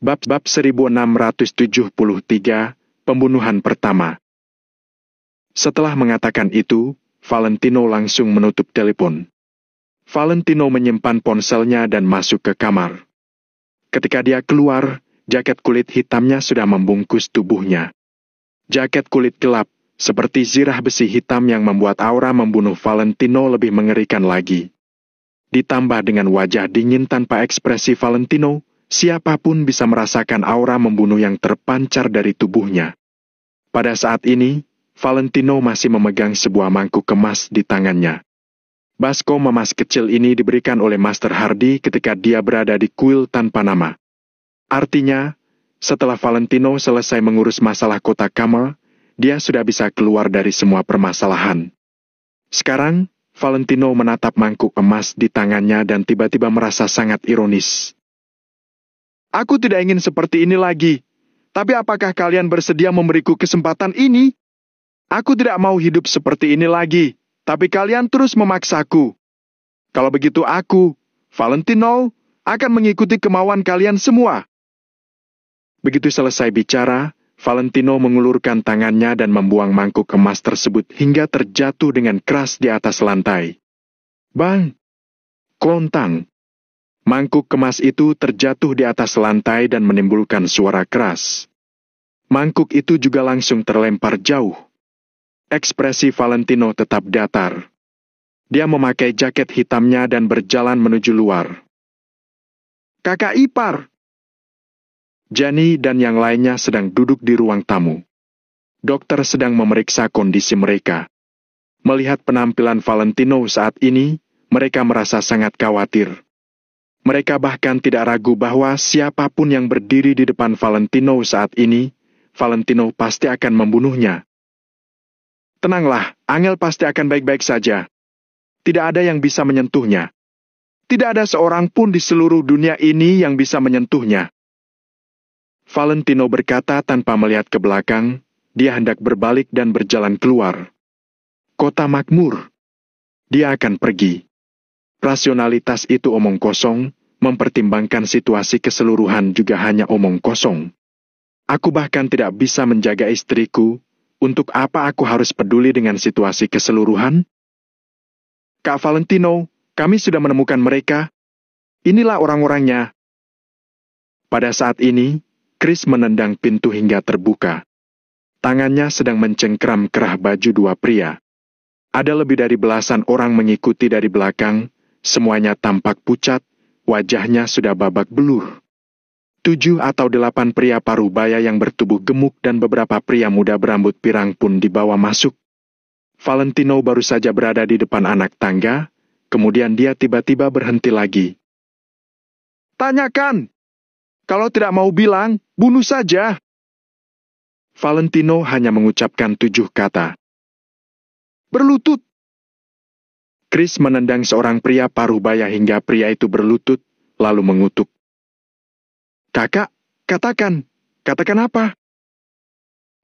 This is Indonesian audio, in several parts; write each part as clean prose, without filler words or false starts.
Bab 1673, Pembunuhan Pertama. Setelah mengatakan itu, Valentino langsung menutup telepon. Valentino menyimpan ponselnya dan masuk ke kamar. Ketika dia keluar, jaket kulit hitamnya sudah membungkus tubuhnya. Jaket kulit gelap, seperti zirah besi hitam yang membuat aura membunuh Valentino lebih mengerikan lagi. Ditambah dengan wajah dingin tanpa ekspresi Valentino, siapapun bisa merasakan aura membunuh yang terpancar dari tubuhnya. Pada saat ini, Valentino masih memegang sebuah mangkuk emas di tangannya. Baskom emas kecil ini diberikan oleh Master Hardy ketika dia berada di kuil tanpa nama. Artinya, setelah Valentino selesai mengurus masalah kota Kamer, dia sudah bisa keluar dari semua permasalahan. Sekarang, Valentino menatap mangkuk emas di tangannya dan tiba-tiba merasa sangat ironis. Aku tidak ingin seperti ini lagi. Tapi apakah kalian bersedia memberiku kesempatan ini? Aku tidak mau hidup seperti ini lagi. Tapi kalian terus memaksaku. Kalau begitu aku, Valentino, akan mengikuti kemauan kalian semua. Begitu selesai bicara, Valentino mengulurkan tangannya dan membuang mangkuk emas tersebut hingga terjatuh dengan keras di atas lantai. Bang! Klontang! Mangkuk emas itu terjatuh di atas lantai dan menimbulkan suara keras. Mangkuk itu juga langsung terlempar jauh. Ekspresi Valentino tetap datar. Dia memakai jaket hitamnya dan berjalan menuju luar. Kakak ipar! Jani dan yang lainnya sedang duduk di ruang tamu. Dokter sedang memeriksa kondisi mereka. Melihat penampilan Valentino saat ini, mereka merasa sangat khawatir. Mereka bahkan tidak ragu bahwa siapapun yang berdiri di depan Valentino saat ini, Valentino pasti akan membunuhnya. Tenanglah, Angel pasti akan baik-baik saja. Tidak ada yang bisa menyentuhnya. Tidak ada seorang pun di seluruh dunia ini yang bisa menyentuhnya. Valentino berkata tanpa melihat ke belakang, dia hendak berbalik dan berjalan keluar. Kota makmur. Dia akan pergi. Rasionalitas itu omong kosong, mempertimbangkan situasi keseluruhan juga hanya omong kosong. Aku bahkan tidak bisa menjaga istriku, untuk apa aku harus peduli dengan situasi keseluruhan? Kak Valentino, kami sudah menemukan mereka. Inilah orang-orangnya. Pada saat ini, Chris menendang pintu hingga terbuka. Tangannya sedang mencengkram kerah baju dua pria. Ada lebih dari belasan orang mengikuti dari belakang. Semuanya tampak pucat, wajahnya sudah babak belur. 7 atau 8 pria parubaya yang bertubuh gemuk dan beberapa pria muda berambut pirang pun dibawa masuk. Valentino baru saja berada di depan anak tangga, kemudian dia tiba-tiba berhenti lagi. Tanyakan! Kalau tidak mau bilang, bunuh saja! Valentino hanya mengucapkan 7 kata. Berlutut! Chris menendang seorang pria parubaya hingga pria itu berlutut, lalu mengutuk. Kakak, katakan apa?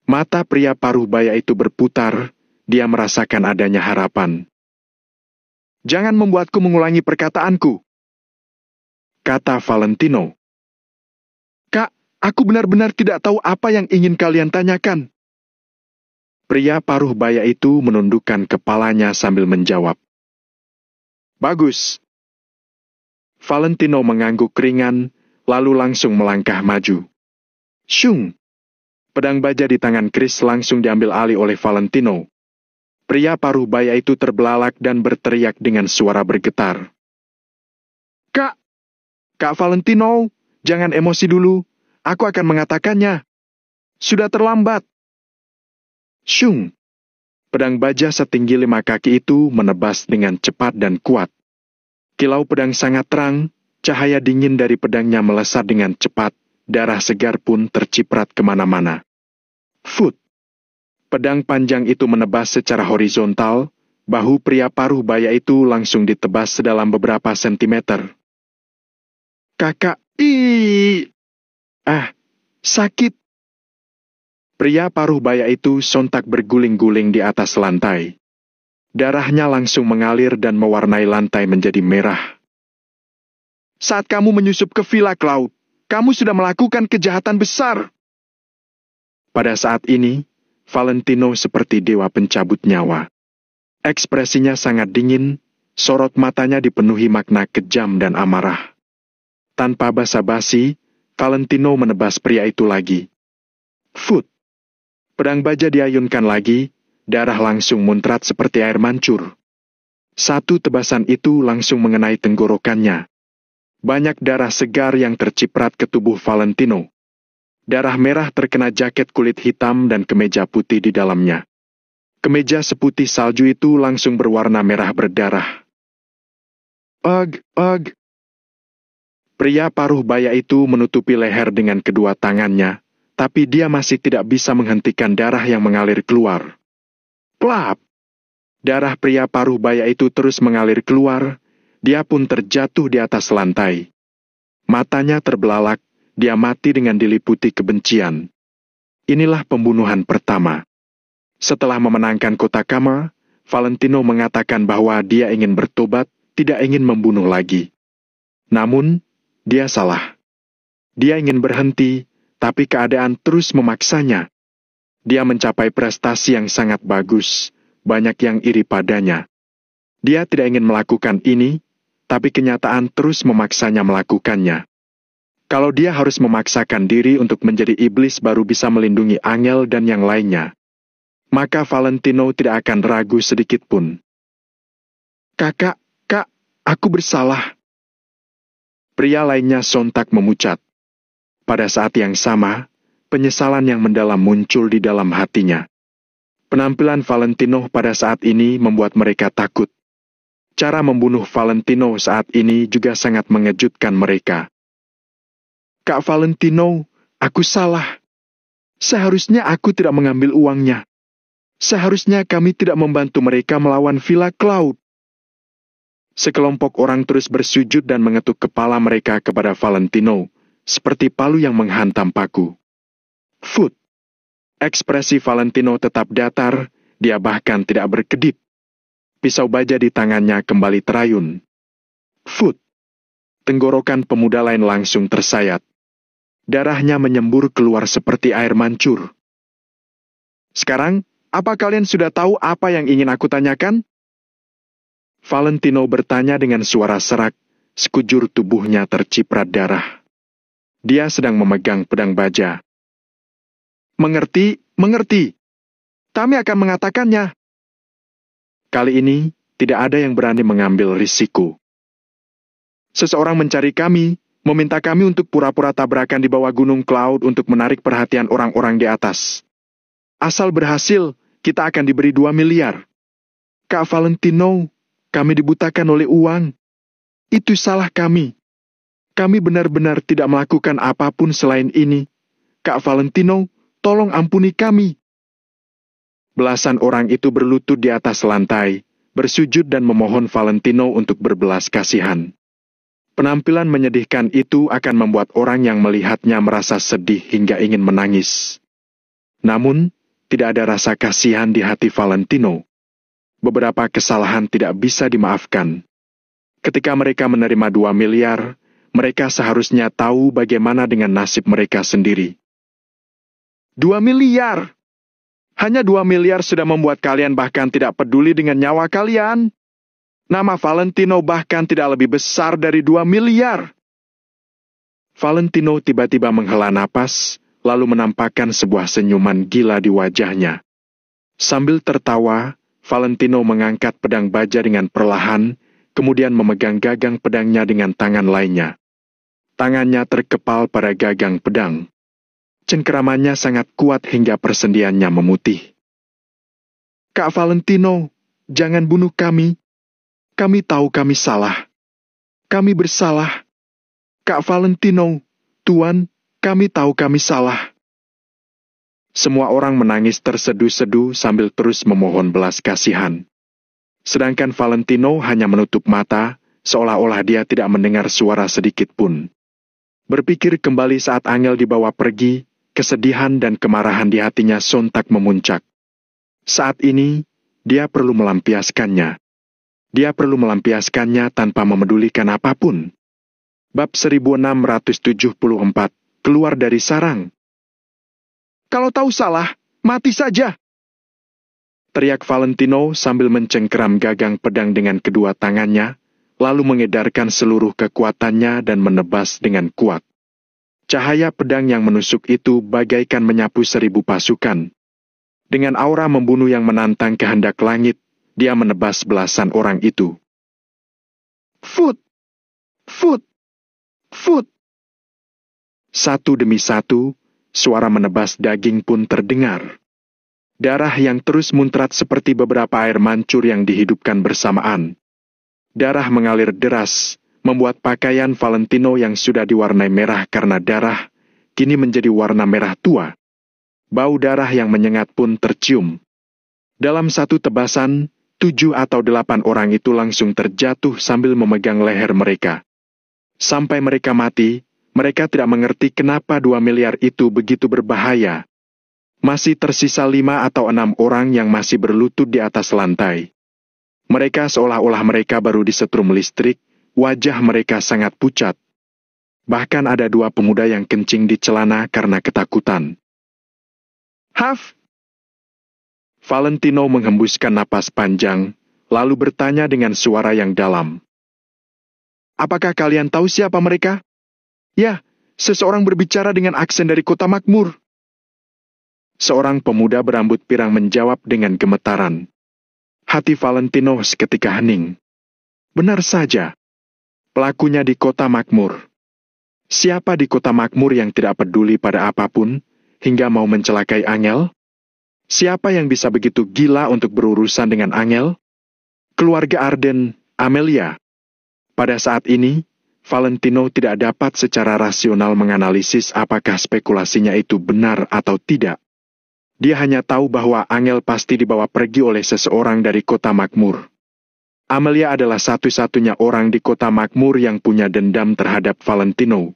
Mata pria parubaya itu berputar, dia merasakan adanya harapan. Jangan membuatku mengulangi perkataanku, kata Valentino. Kak, aku benar-benar tidak tahu apa yang ingin kalian tanyakan. Pria parubaya itu menundukkan kepalanya sambil menjawab. Bagus. Valentino mengangguk ringan, lalu langsung melangkah maju. Syung! Pedang baja di tangan Chris langsung diambil alih oleh Valentino. Pria parubaya itu terbelalak dan berteriak dengan suara bergetar. Kak Valentino, jangan emosi dulu. Aku akan mengatakannya. Sudah terlambat. Syung! Pedang baja setinggi 5 kaki itu menebas dengan cepat dan kuat. Kilau pedang sangat terang, cahaya dingin dari pedangnya melesat dengan cepat, darah segar pun terciprat kemana-mana. Fut! Pedang panjang itu menebas secara horizontal, bahu pria paruh baya itu langsung ditebas sedalam beberapa sentimeter. Kakak, sakit! Pria paruh baya itu sontak berguling-guling di atas lantai. Darahnya langsung mengalir dan mewarnai lantai menjadi merah. Saat kamu menyusup ke Villa Cloud, kamu sudah melakukan kejahatan besar. Pada saat ini, Valentino seperti dewa pencabut nyawa. Ekspresinya sangat dingin, sorot matanya dipenuhi makna kejam dan amarah. Tanpa basa-basi, Valentino menebas pria itu lagi. Fut! Pedang baja diayunkan lagi, darah langsung muncrat seperti air mancur. Satu tebasan itu langsung mengenai tenggorokannya. Banyak darah segar yang terciprat ke tubuh Valentino. Darah merah terkena jaket kulit hitam dan kemeja putih di dalamnya. Kemeja seputih salju itu langsung berwarna merah berdarah. Ugh! Pria paruh baya itu menutupi leher dengan kedua tangannya, tapi dia masih tidak bisa menghentikan darah yang mengalir keluar. Plap! Darah pria paruh baya itu terus mengalir keluar, dia pun terjatuh di atas lantai. Matanya terbelalak, dia mati dengan diliputi kebencian. Inilah pembunuhan pertama. Setelah memenangkan kota Kama, Valentino mengatakan bahwa dia ingin bertobat, tidak ingin membunuh lagi. Namun, dia salah. Dia ingin berhenti, tapi keadaan terus memaksanya. Dia mencapai prestasi yang sangat bagus, banyak yang iri padanya. Dia tidak ingin melakukan ini, tapi kenyataan terus memaksanya melakukannya. Kalau dia harus memaksakan diri untuk menjadi iblis baru bisa melindungi Angel dan yang lainnya, maka Valentino tidak akan ragu sedikit pun. Kak, aku bersalah. Pria lainnya sontak memucat. Pada saat yang sama, penyesalan yang mendalam muncul di dalam hatinya. Penampilan Valentino pada saat ini membuat mereka takut. Cara membunuh Valentino saat ini juga sangat mengejutkan mereka. Kak Valentino, aku salah. Seharusnya aku tidak mengambil uangnya. Seharusnya kami tidak membantu mereka melawan Villa Cloud. Sekelompok orang terus bersujud dan mengetuk kepala mereka kepada Valentino, seperti palu yang menghantam paku. Fut! Ekspresi Valentino tetap datar, dia bahkan tidak berkedip. Pisau baja di tangannya kembali terayun. Fut! Tenggorokan pemuda lain langsung tersayat. Darahnya menyembur keluar seperti air mancur. Sekarang, apa kalian sudah tahu apa yang ingin aku tanyakan? Valentino bertanya dengan suara serak, sekujur tubuhnya terciprat darah. Dia sedang memegang pedang baja. Mengerti. Kami akan mengatakannya. Kali ini, tidak ada yang berani mengambil risiko. Seseorang mencari kami, meminta kami untuk pura-pura tabrakan di bawah Gunung Cloud untuk menarik perhatian orang-orang di atas. Asal berhasil, kita akan diberi 2 miliar. Kak Valentino, kami dibutakan oleh uang. Itu salah kami. Kami benar-benar tidak melakukan apapun selain ini. Kak Valentino, tolong ampuni kami. Belasan orang itu berlutut di atas lantai, bersujud dan memohon Valentino untuk berbelas kasihan. Penampilan menyedihkan itu akan membuat orang yang melihatnya merasa sedih hingga ingin menangis. Namun, tidak ada rasa kasihan di hati Valentino. Beberapa kesalahan tidak bisa dimaafkan. Ketika mereka menerima 2 miliar, mereka seharusnya tahu bagaimana dengan nasib mereka sendiri. 2 miliar! Hanya 2 miliar sudah membuat kalian bahkan tidak peduli dengan nyawa kalian. Nama Valentino bahkan tidak lebih besar dari 2 miliar. Valentino tiba-tiba menghela napas, lalu menampakkan sebuah senyuman gila di wajahnya. Sambil tertawa, Valentino mengangkat pedang baja dengan perlahan, kemudian memegang gagang pedangnya dengan tangan lainnya. Tangannya terkepal pada gagang pedang. Cengkeramannya sangat kuat hingga persendiannya memutih. Kak Valentino, jangan bunuh kami. Kami tahu kami salah. Kami bersalah. Kak Valentino, Tuan, kami tahu kami salah. Semua orang menangis terseduh-seduh sambil terus memohon belas kasihan. Sedangkan Valentino hanya menutup mata, seolah-olah dia tidak mendengar suara sedikit pun. Berpikir kembali saat Angel dibawa pergi, kesedihan dan kemarahan di hatinya sontak memuncak. Saat ini, dia perlu melampiaskannya. Dia perlu melampiaskannya tanpa memedulikan apapun. Bab 1674, keluar dari sarang. Kalau tahu salah, mati saja! Teriak Valentino sambil mencengkeram gagang pedang dengan kedua tangannya, lalu mengedarkan seluruh kekuatannya dan menebas dengan kuat. Cahaya pedang yang menusuk itu bagaikan menyapu 1000 pasukan. Dengan aura membunuh yang menantang kehendak langit, dia menebas belasan orang itu. Fut! Fut! Fut! Satu demi satu, suara menebas daging pun terdengar. Darah yang terus muncrat seperti beberapa air mancur yang dihidupkan bersamaan. Darah mengalir deras, membuat pakaian Valentino yang sudah diwarnai merah karena darah, kini menjadi warna merah tua. Bau darah yang menyengat pun tercium. Dalam satu tebasan, 7 atau 8 orang itu langsung terjatuh sambil memegang leher mereka. Sampai mereka mati, mereka tidak mengerti kenapa 2 miliar itu begitu berbahaya. Masih tersisa 5 atau 6 orang yang masih berlutut di atas lantai. Mereka seolah-olah mereka baru disetrum listrik, wajah mereka sangat pucat. Bahkan ada 2 pemuda yang kencing di celana karena ketakutan. Haf! Valentino menghembuskan napas panjang, lalu bertanya dengan suara yang dalam. Apakah kalian tahu siapa mereka? Ya, seseorang berbicara dengan aksen dari kota makmur. Seorang pemuda berambut pirang menjawab dengan gemetaran. Hati Valentino seketika hening. Benar saja. Pelakunya di kota makmur. Siapa di kota makmur yang tidak peduli pada apapun, hingga mau mencelakai Angel? Siapa yang bisa begitu gila untuk berurusan dengan Angel? Keluarga Arden, Amelia. Pada saat ini, Valentino tidak dapat secara rasional menganalisis apakah spekulasinya itu benar atau tidak. Dia hanya tahu bahwa Angel pasti dibawa pergi oleh seseorang dari kota makmur. Amelia adalah satu-satunya orang di kota makmur yang punya dendam terhadap Valentino.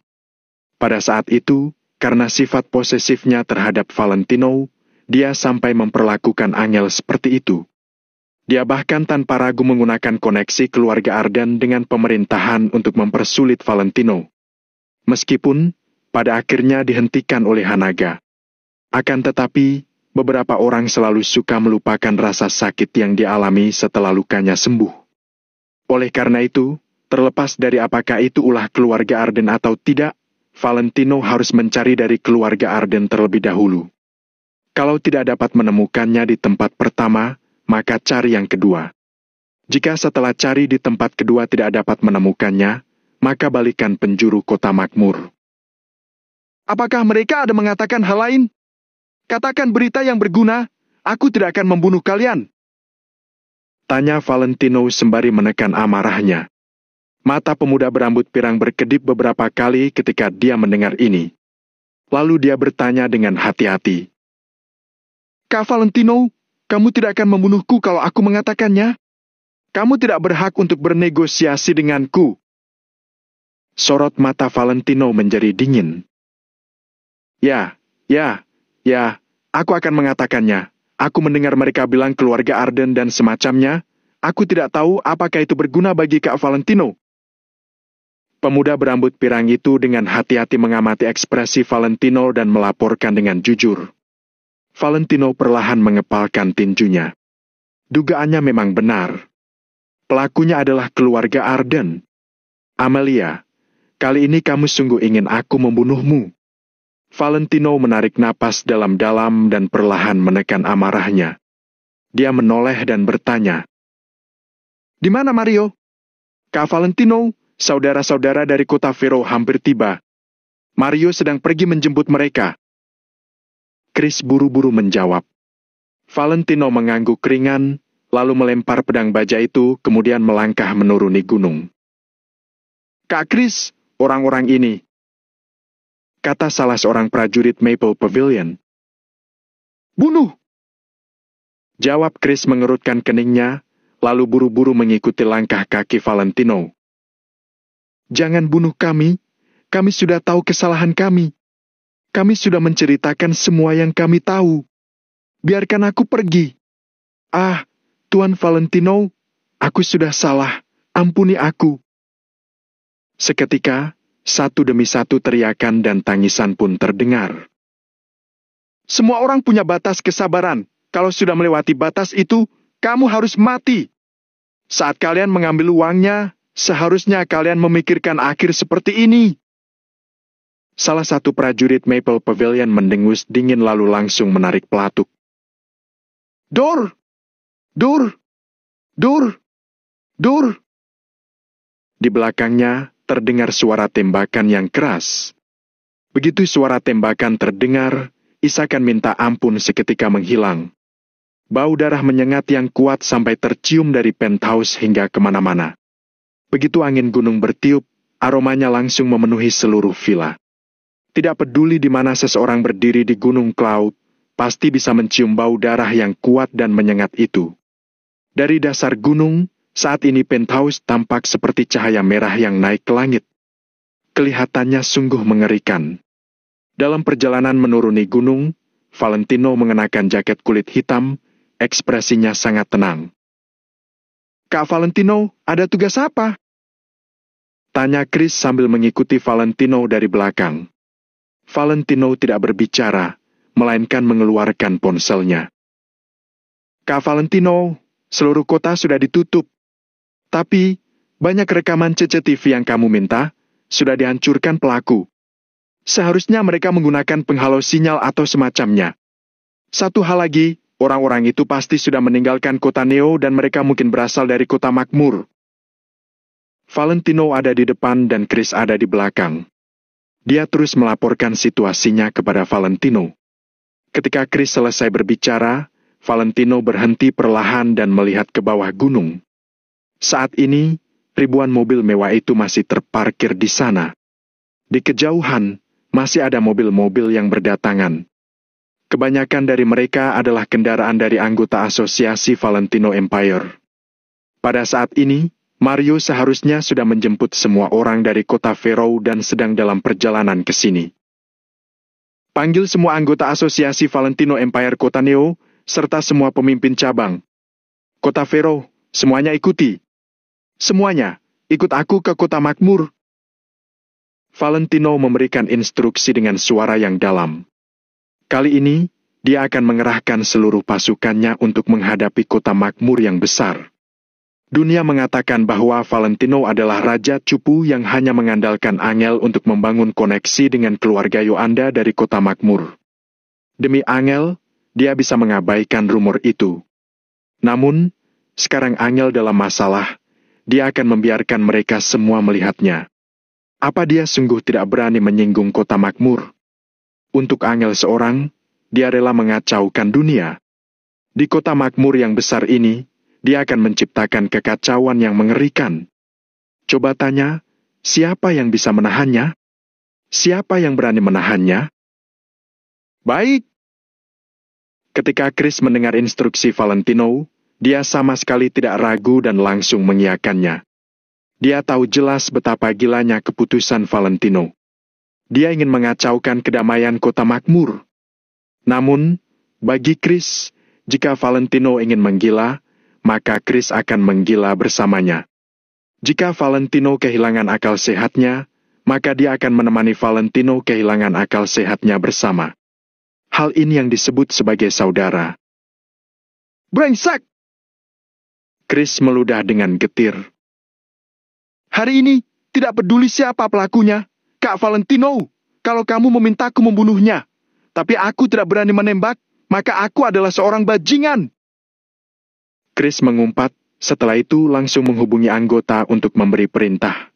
Pada saat itu, karena sifat posesifnya terhadap Valentino, dia sampai memperlakukan Angel seperti itu. Dia bahkan tanpa ragu menggunakan koneksi keluarga Arden dengan pemerintahan untuk mempersulit Valentino. Meskipun, pada akhirnya dihentikan oleh Hanaga. Akan tetapi, beberapa orang selalu suka melupakan rasa sakit yang dialami setelah lukanya sembuh. Oleh karena itu, terlepas dari apakah itu ulah keluarga Arden atau tidak, Valentino harus mencari dari keluarga Arden terlebih dahulu. Kalau tidak dapat menemukannya di tempat pertama, maka cari yang kedua. Jika setelah cari di tempat kedua tidak dapat menemukannya, maka balikan penjuru kota makmur. Apakah mereka ada mengatakan hal lain? Katakan berita yang berguna, aku tidak akan membunuh kalian. Tanya Valentino sembari menekan amarahnya. Mata pemuda berambut pirang berkedip beberapa kali ketika dia mendengar ini. Lalu dia bertanya dengan hati-hati. Kak Valentino, kamu tidak akan membunuhku kalau aku mengatakannya? Kamu tidak berhak untuk bernegosiasi denganku. Sorot mata Valentino menjadi dingin. Ya, aku akan mengatakannya. Aku mendengar mereka bilang keluarga Arden dan semacamnya. Aku tidak tahu apakah itu berguna bagi Kak Valentino. Pemuda berambut pirang itu dengan hati-hati mengamati ekspresi Valentino dan melaporkan dengan jujur. Valentino perlahan mengepalkan tinjunya. Dugaannya memang benar. Pelakunya adalah keluarga Arden. Amelia, kali ini kamu sungguh ingin aku membunuhmu. Valentino menarik napas dalam-dalam dan perlahan menekan amarahnya. Dia menoleh dan bertanya. Di mana Mario? Kak Valentino, saudara-saudara dari kota Vero hampir tiba. Mario sedang pergi menjemput mereka. Chris buru-buru menjawab. Valentino mengangguk ringan, lalu melempar pedang baja itu, kemudian melangkah menuruni gunung. "Kak Chris, orang-orang ini," kata salah seorang prajurit Maple Pavilion. "Bunuh!" jawab Chris mengerutkan keningnya, lalu buru-buru mengikuti langkah kaki Valentino. "Jangan bunuh kami sudah tahu kesalahan kami. Kami sudah menceritakan semua yang kami tahu. Biarkan aku pergi." "Ah, Tuan Valentino, aku sudah salah, ampuni aku." Seketika, satu demi satu teriakan dan tangisan pun terdengar. "Semua orang punya batas kesabaran. Kalau sudah melewati batas itu, kamu harus mati. Saat kalian mengambil uangnya, seharusnya kalian memikirkan akhir seperti ini." Salah satu prajurit Maple Pavilion mendengus dingin lalu langsung menarik pelatuk. "Dur! Dur! Dur! Dur!" Di belakangnya terdengar suara tembakan yang keras. Begitu suara tembakan terdengar, isakan minta ampun seketika menghilang. Bau darah menyengat yang kuat sampai tercium dari penthouse hingga kemana-mana. Begitu angin gunung bertiup, aromanya langsung memenuhi seluruh villa. Tidak peduli di mana seseorang berdiri di Gunung Cloud, pasti bisa mencium bau darah yang kuat dan menyengat itu. Dari dasar gunung, saat ini penthouse tampak seperti cahaya merah yang naik ke langit. Kelihatannya sungguh mengerikan. Dalam perjalanan menuruni gunung, Valentino mengenakan jaket kulit hitam, ekspresinya sangat tenang. "Kak Valentino, ada tugas apa?" tanya Chris sambil mengikuti Valentino dari belakang. Valentino tidak berbicara, melainkan mengeluarkan ponselnya. "Kak Valentino, seluruh kota sudah ditutup. Tapi, banyak rekaman CCTV yang kamu minta, sudah dihancurkan pelaku. Seharusnya mereka menggunakan penghalau sinyal atau semacamnya. Satu hal lagi, orang-orang itu pasti sudah meninggalkan kota Neo dan mereka mungkin berasal dari kota makmur." Valentino ada di depan dan Chris ada di belakang. Dia terus melaporkan situasinya kepada Valentino. Ketika Chris selesai berbicara, Valentino berhenti perlahan dan melihat ke bawah gunung. Saat ini, ribuan mobil mewah itu masih terparkir di sana. Di kejauhan, masih ada mobil-mobil yang berdatangan. Kebanyakan dari mereka adalah kendaraan dari anggota asosiasi Valentino Empire. Pada saat ini, Mario seharusnya sudah menjemput semua orang dari kota Vero dan sedang dalam perjalanan ke sini. "Panggil semua anggota asosiasi Valentino Empire Kota Neo, serta semua pemimpin cabang. Kota Vero, semuanya ikuti. Semuanya, ikut aku ke kota makmur." Valentino memberikan instruksi dengan suara yang dalam. Kali ini, dia akan mengerahkan seluruh pasukannya untuk menghadapi kota makmur yang besar. Dunia mengatakan bahwa Valentino adalah raja cupu yang hanya mengandalkan Angel untuk membangun koneksi dengan keluarga Yoanda dari kota makmur. Demi Angel, dia bisa mengabaikan rumor itu. Namun, sekarang Angel dalam masalah, dia akan membiarkan mereka semua melihatnya. Apa dia sungguh tidak berani menyinggung kota makmur? Untuk Angel seorang, dia rela mengacaukan dunia. Di kota makmur yang besar ini, dia akan menciptakan kekacauan yang mengerikan. Coba tanya, siapa yang bisa menahannya? Siapa yang berani menahannya? "Baik." Ketika Chris mendengar instruksi Valentino, dia sama sekali tidak ragu dan langsung mengiyakannya. Dia tahu jelas betapa gilanya keputusan Valentino. Dia ingin mengacaukan kedamaian kota makmur. Namun, bagi Chris, jika Valentino ingin menggila, maka Chris akan menggila bersamanya. Jika Valentino kehilangan akal sehatnya, maka dia akan menemani Valentino kehilangan akal sehatnya bersama. Hal ini yang disebut sebagai saudara. "Brengsek!" Chris meludah dengan getir. "Hari ini, tidak peduli siapa pelakunya, Kak Valentino, kalau kamu memintaku membunuhnya, tapi aku tidak berani menembak, maka aku adalah seorang bajingan." Chris mengumpat, setelah itu langsung menghubungi anggota untuk memberi perintah.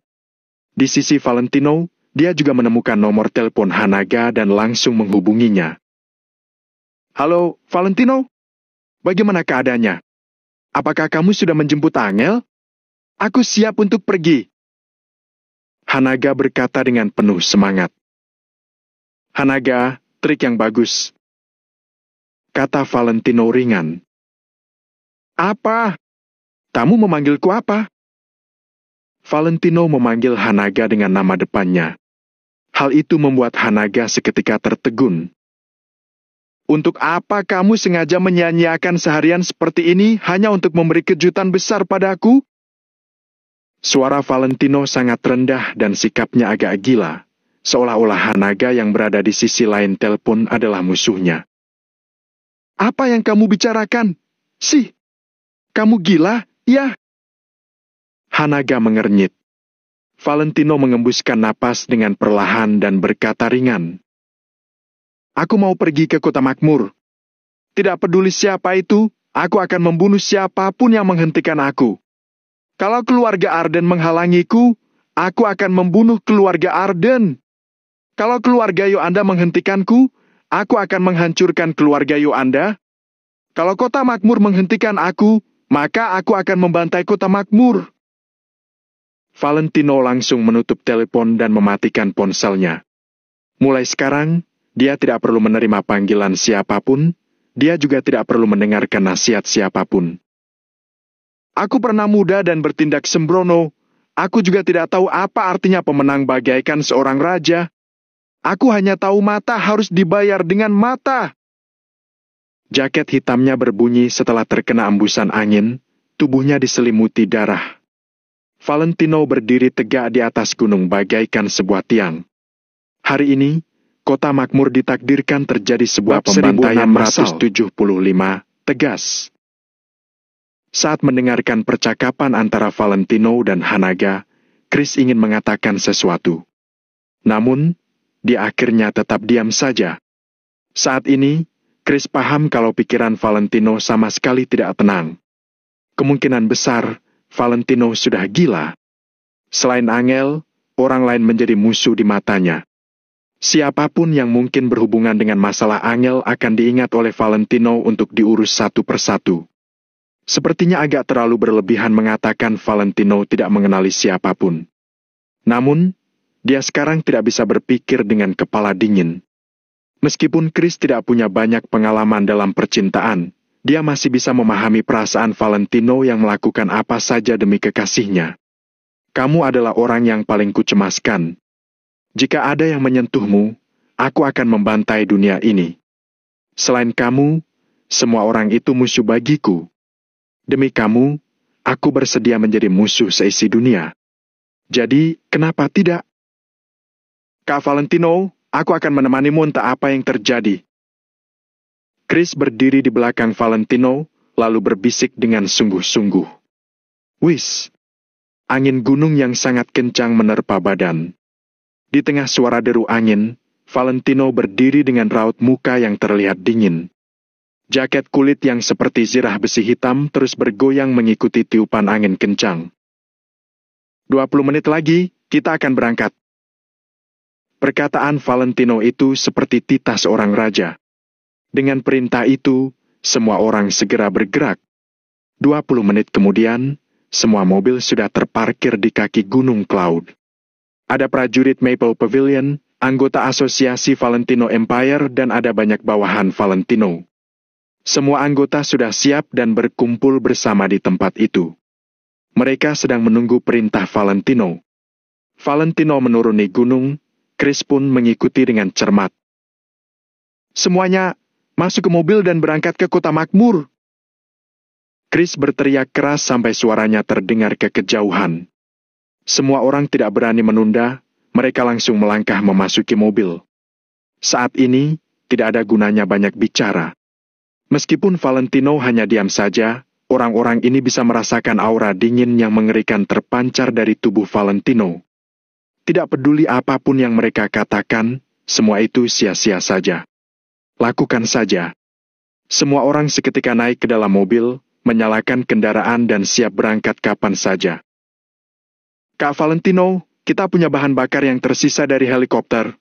Di sisi Valentino, dia juga menemukan nomor telepon Hanaga dan langsung menghubunginya. "Halo, Valentino? Bagaimana keadaannya? Apakah kamu sudah menjemput Angel? Aku siap untuk pergi. Hanaga berkata dengan penuh semangat. Hanaga, trik yang bagus, kata Valentino ringan. Apa? Kamu memanggilku apa? Valentino memanggil Hanaga dengan nama depannya. Hal itu membuat Hanaga seketika tertegun. Untuk apa kamu sengaja menyia-nyiakan seharian seperti ini hanya untuk memberi kejutan besar padaku? Suara Valentino sangat rendah dan sikapnya agak gila, seolah-olah Hanaga yang berada di sisi lain telepon adalah musuhnya. Apa yang kamu bicarakan? Sih, kamu gila, ya? Hanaga mengernyit. Valentino mengembuskan napas dengan perlahan dan berkata ringan. Aku mau pergi ke kota makmur. Tidak peduli siapa itu, aku akan membunuh siapapun yang menghentikan aku. Kalau keluarga Arden menghalangiku, aku akan membunuh keluarga Arden. Kalau keluarga Yoanda menghentikanku, aku akan menghancurkan keluarga Yoanda. Kalau kota makmur menghentikan aku, maka aku akan membantai kota makmur. Valentino langsung menutup telepon dan mematikan ponselnya. Mulai sekarang, dia tidak perlu menerima panggilan siapapun, dia juga tidak perlu mendengarkan nasihat siapapun. Aku pernah muda dan bertindak sembrono. Aku juga tidak tahu apa artinya pemenang bagaikan seorang raja. Aku hanya tahu mata harus dibayar dengan mata. Jaket hitamnya berbunyi setelah terkena embusan angin, tubuhnya diselimuti darah. Valentino berdiri tegak di atas gunung bagaikan sebuah tiang. Hari ini, kota makmur ditakdirkan terjadi sebuah pembantaian massal. 1675, tegas. Saat mendengarkan percakapan antara Valentino dan Hanaga, Chris ingin mengatakan sesuatu. Namun, dia akhirnya tetap diam saja. Saat ini, Chris paham kalau pikiran Valentino sama sekali tidak tenang. Kemungkinan besar, Valentino sudah gila. Selain Angel, orang lain menjadi musuh di matanya. Siapapun yang mungkin berhubungan dengan masalah Angel akan diingat oleh Valentino untuk diurus satu persatu. Sepertinya agak terlalu berlebihan mengatakan Valentino tidak mengenali siapapun. Namun, dia sekarang tidak bisa berpikir dengan kepala dingin. Meskipun Chris tidak punya banyak pengalaman dalam percintaan, dia masih bisa memahami perasaan Valentino yang melakukan apa saja demi kekasihnya. Kamu adalah orang yang paling kucemaskan. Jika ada yang menyentuhmu, aku akan membantai dunia ini. Selain kamu, semua orang itu musuh bagiku. Demi kamu, aku bersedia menjadi musuh seisi dunia. Jadi, kenapa tidak? Kak Valentino, aku akan menemanimu entah apa yang terjadi. Chris berdiri di belakang Valentino, lalu berbisik dengan sungguh-sungguh. Wis! Angin gunung yang sangat kencang menerpa badan. Di tengah suara deru angin, Valentino berdiri dengan raut muka yang terlihat dingin. Jaket kulit yang seperti zirah besi hitam terus bergoyang mengikuti tiupan angin kencang. 20 menit lagi, kita akan berangkat. Perkataan Valentino itu seperti titah seorang raja. Dengan perintah itu, semua orang segera bergerak. 20 menit kemudian, semua mobil sudah terparkir di kaki Gunung Cloud. Ada prajurit Maple Pavilion, anggota asosiasi Valentino Empire, dan ada banyak bawahan Valentino. Semua anggota sudah siap dan berkumpul bersama di tempat itu. Mereka sedang menunggu perintah Valentino. Valentino menuruni gunung, Chris pun mengikuti dengan cermat. Semuanya, masuk ke mobil dan berangkat ke kota makmur. Chris berteriak keras sampai suaranya terdengar ke kejauhan. Semua orang tidak berani menunda, mereka langsung melangkah memasuki mobil. Saat ini, tidak ada gunanya banyak bicara. Meskipun Valentino hanya diam saja, orang-orang ini bisa merasakan aura dingin yang mengerikan terpancar dari tubuh Valentino. Tidak peduli apapun yang mereka katakan, semua itu sia-sia saja. Lakukan saja. Semua orang seketika naik ke dalam mobil, menyalakan kendaraan dan siap berangkat kapan saja. Kak Valentino, kita punya bahan bakar yang tersisa dari helikopter.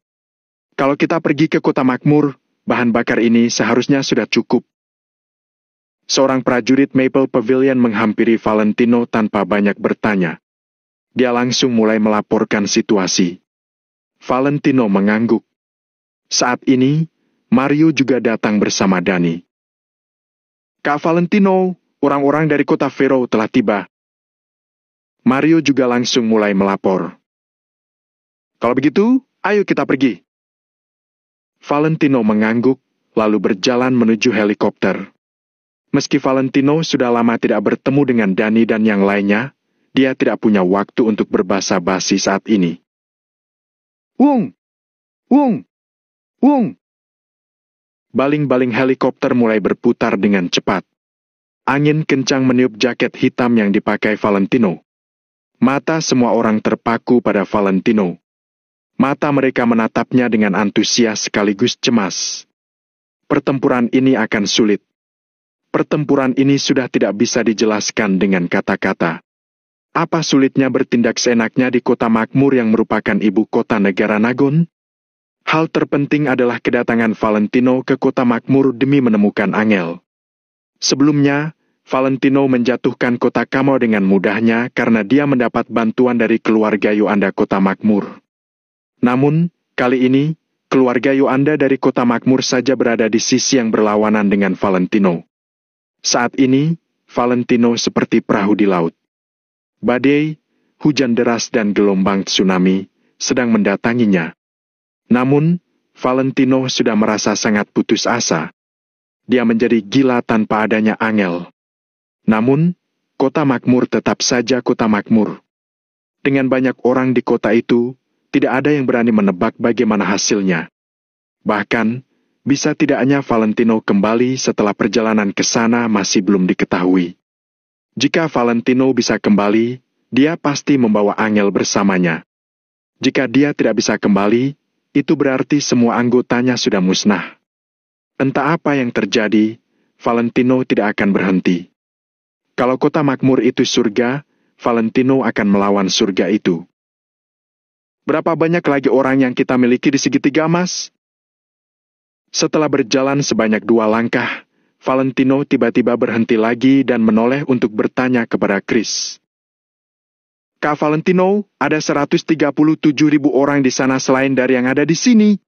Kalau kita pergi ke kota makmur, bahan bakar ini seharusnya sudah cukup. Seorang prajurit Maple Pavilion menghampiri Valentino tanpa banyak bertanya. Dia langsung mulai melaporkan situasi. Valentino mengangguk. Saat ini, Mario juga datang bersama Dani. Kak Valentino, orang-orang dari kota Vero telah tiba. Mario juga langsung mulai melapor. Kalau begitu, ayo kita pergi. Valentino mengangguk, lalu berjalan menuju helikopter. Meski Valentino sudah lama tidak bertemu dengan Dani dan yang lainnya, dia tidak punya waktu untuk berbasa-basi saat ini. Wung! Wung! Wung! Baling-baling helikopter mulai berputar dengan cepat. Angin kencang meniup jaket hitam yang dipakai Valentino. Mata semua orang terpaku pada Valentino. Mata mereka menatapnya dengan antusias sekaligus cemas. Pertempuran ini akan sulit. Pertempuran ini sudah tidak bisa dijelaskan dengan kata-kata. Apa sulitnya bertindak seenaknya di kota makmur yang merupakan ibu kota negara Nagon? Hal terpenting adalah kedatangan Valentino ke kota makmur demi menemukan Angel. Sebelumnya, Valentino menjatuhkan kota Kamo dengan mudahnya karena dia mendapat bantuan dari keluarga Yoanda kota makmur. Namun, kali ini, keluarga Yoanda dari kota makmur saja berada di sisi yang berlawanan dengan Valentino. Saat ini, Valentino seperti perahu di laut. Badai, hujan deras dan gelombang tsunami sedang mendatanginya. Namun, Valentino sudah merasa sangat putus asa. Dia menjadi gila tanpa adanya Angel. Namun, kota makmur tetap saja kota makmur. Dengan banyak orang di kota itu, tidak ada yang berani menebak bagaimana hasilnya. Bahkan, bisa tidaknya Valentino kembali setelah perjalanan ke sana masih belum diketahui. Jika Valentino bisa kembali, dia pasti membawa Angel bersamanya. Jika dia tidak bisa kembali, itu berarti semua anggotanya sudah musnah. Entah apa yang terjadi, Valentino tidak akan berhenti. Kalau kota makmur itu surga, Valentino akan melawan surga itu. Berapa banyak lagi orang yang kita miliki di segitiga emas? Setelah berjalan sebanyak 2 langkah, Valentino tiba-tiba berhenti lagi dan menoleh untuk bertanya kepada Chris. Kak Valentino, ada 137.000 orang di sana selain dari yang ada di sini.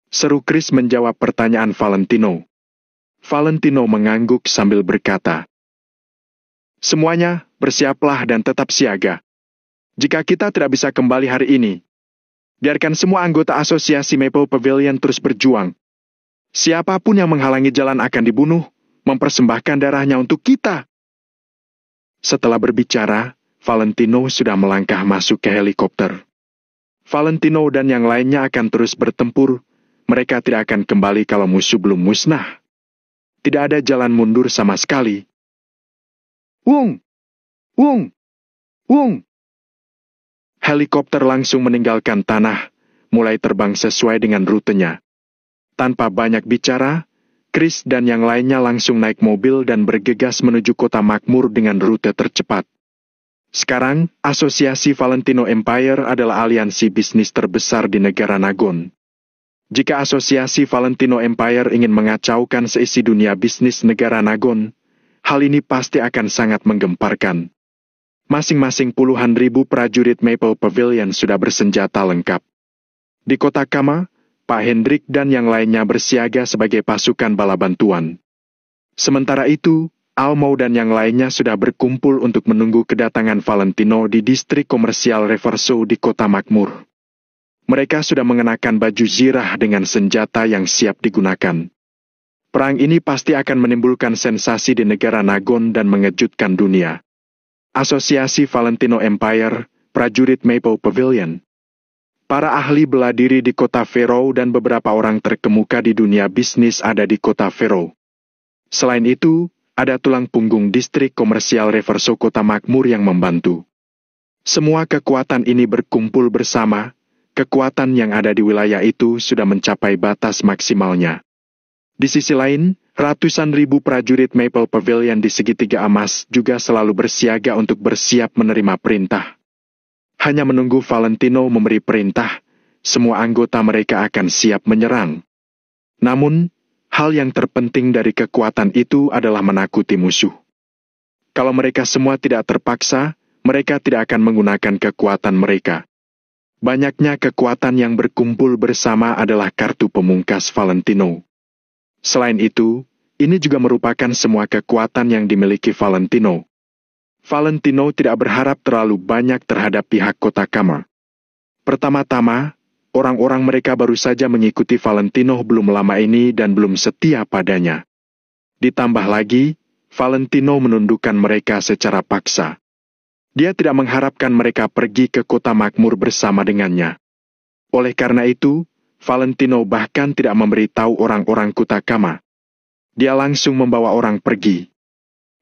Seru Chris menjawab pertanyaan Valentino. Valentino mengangguk sambil berkata, semuanya bersiaplah dan tetap siaga. Jika kita tidak bisa kembali hari ini, biarkan semua anggota asosiasi Maple Pavilion terus berjuang. Siapapun yang menghalangi jalan akan dibunuh, mempersembahkan darahnya untuk kita. Setelah berbicara, Valentino sudah melangkah masuk ke helikopter. Valentino dan yang lainnya akan terus bertempur. Mereka tidak akan kembali kalau musuh belum musnah. Tidak ada jalan mundur sama sekali. Wung! Wung! Wung! Helikopter langsung meninggalkan tanah, mulai terbang sesuai dengan rutenya. Tanpa banyak bicara, Chris dan yang lainnya langsung naik mobil dan bergegas menuju kota makmur dengan rute tercepat. Sekarang, Asosiasi Valentino Empire adalah aliansi bisnis terbesar di negara Nagon. Jika Asosiasi Valentino Empire ingin mengacaukan seisi dunia bisnis negara Nagon, hal ini pasti akan sangat menggemparkan. Masing-masing puluhan ribu prajurit Maple Pavilion sudah bersenjata lengkap. Di kota Kama, Pak Hendrik dan yang lainnya bersiaga sebagai pasukan bala bantuan. Sementara itu, Almo dan yang lainnya sudah berkumpul untuk menunggu kedatangan Valentino di distrik komersial Reverso di kota makmur. Mereka sudah mengenakan baju zirah dengan senjata yang siap digunakan. Perang ini pasti akan menimbulkan sensasi di negara Nagon dan mengejutkan dunia. Asosiasi Valentino Empire, prajurit Maple Pavilion. Para ahli bela diri di kota Vero dan beberapa orang terkemuka di dunia bisnis ada di kota Vero. Selain itu, ada tulang punggung distrik komersial Reverso kota makmur yang membantu. Semua kekuatan ini berkumpul bersama, kekuatan yang ada di wilayah itu sudah mencapai batas maksimalnya. Di sisi lain, ratusan ribu prajurit Maple Pavilion di segitiga emas juga selalu bersiaga untuk bersiap menerima perintah. Hanya menunggu Valentino memberi perintah, semua anggota mereka akan siap menyerang. Namun, Hal yang terpenting dari kekuatan itu adalah menakuti musuh. Kalau mereka semua tidak terpaksa, mereka tidak akan menggunakan kekuatan mereka. Banyaknya kekuatan yang berkumpul bersama adalah kartu pemungkas Valentino. Selain itu, ini juga merupakan semua kekuatan yang dimiliki Valentino. Valentino tidak berharap terlalu banyak terhadap pihak kota Kama. Pertama-tama, orang-orang mereka baru saja mengikuti Valentino belum lama ini dan belum setia padanya. Ditambah lagi, Valentino menundukkan mereka secara paksa. Dia tidak mengharapkan mereka pergi ke kota makmur bersama dengannya. Oleh karena itu, Valentino bahkan tidak memberitahu orang-orang kota Kama. Dia langsung membawa orang pergi.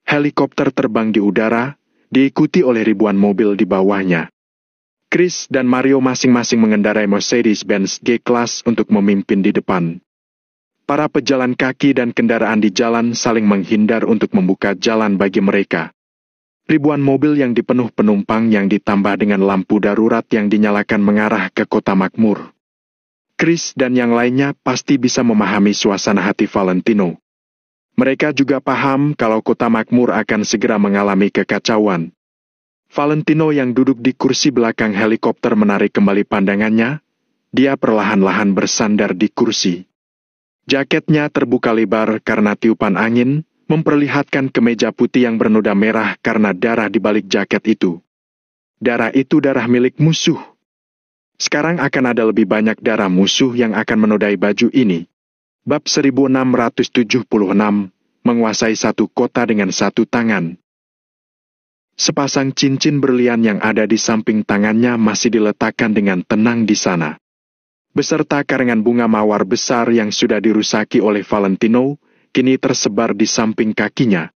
Helikopter terbang di udara, diikuti oleh ribuan mobil di bawahnya. Chris dan Mario masing-masing mengendarai Mercedes-Benz G-Class untuk memimpin di depan. Para pejalan kaki dan kendaraan di jalan saling menghindar untuk membuka jalan bagi mereka. Ribuan mobil yang dipenuh penumpang yang ditambah dengan lampu darurat yang dinyalakan mengarah ke kota makmur. Chris dan yang lainnya pasti bisa memahami suasana hati Valentino. Mereka juga paham kalau kota makmur akan segera mengalami kekacauan. Valentino yang duduk di kursi belakang helikopter menarik kembali pandangannya. Dia perlahan-lahan bersandar di kursi. Jaketnya terbuka lebar karena tiupan angin, memperlihatkan kemeja putih yang bernoda merah karena darah di balik jaket itu. Darah itu darah milik musuh. Sekarang akan ada lebih banyak darah musuh yang akan menodai baju ini. Bab 1676, menguasai satu kota dengan satu tangan. Sepasang cincin berlian yang ada di samping tangannya masih diletakkan dengan tenang di sana. Beserta karangan bunga mawar besar yang sudah dirusaki oleh Valentino, kini tersebar di samping kakinya.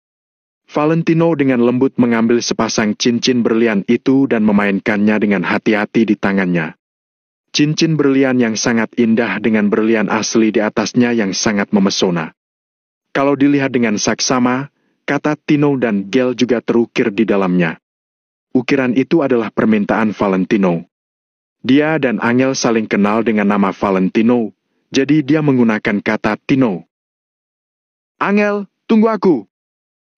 Valentino dengan lembut mengambil sepasang cincin berlian itu dan memainkannya dengan hati-hati di tangannya. Cincin berlian yang sangat indah dengan berlian asli di atasnya yang sangat memesona. Kalau dilihat dengan saksama, kata Tino dan Gel juga terukir di dalamnya. Ukiran itu adalah permintaan Valentino. Dia dan Angel saling kenal dengan nama Valentino, jadi dia menggunakan kata Tino. Angel, tunggu aku.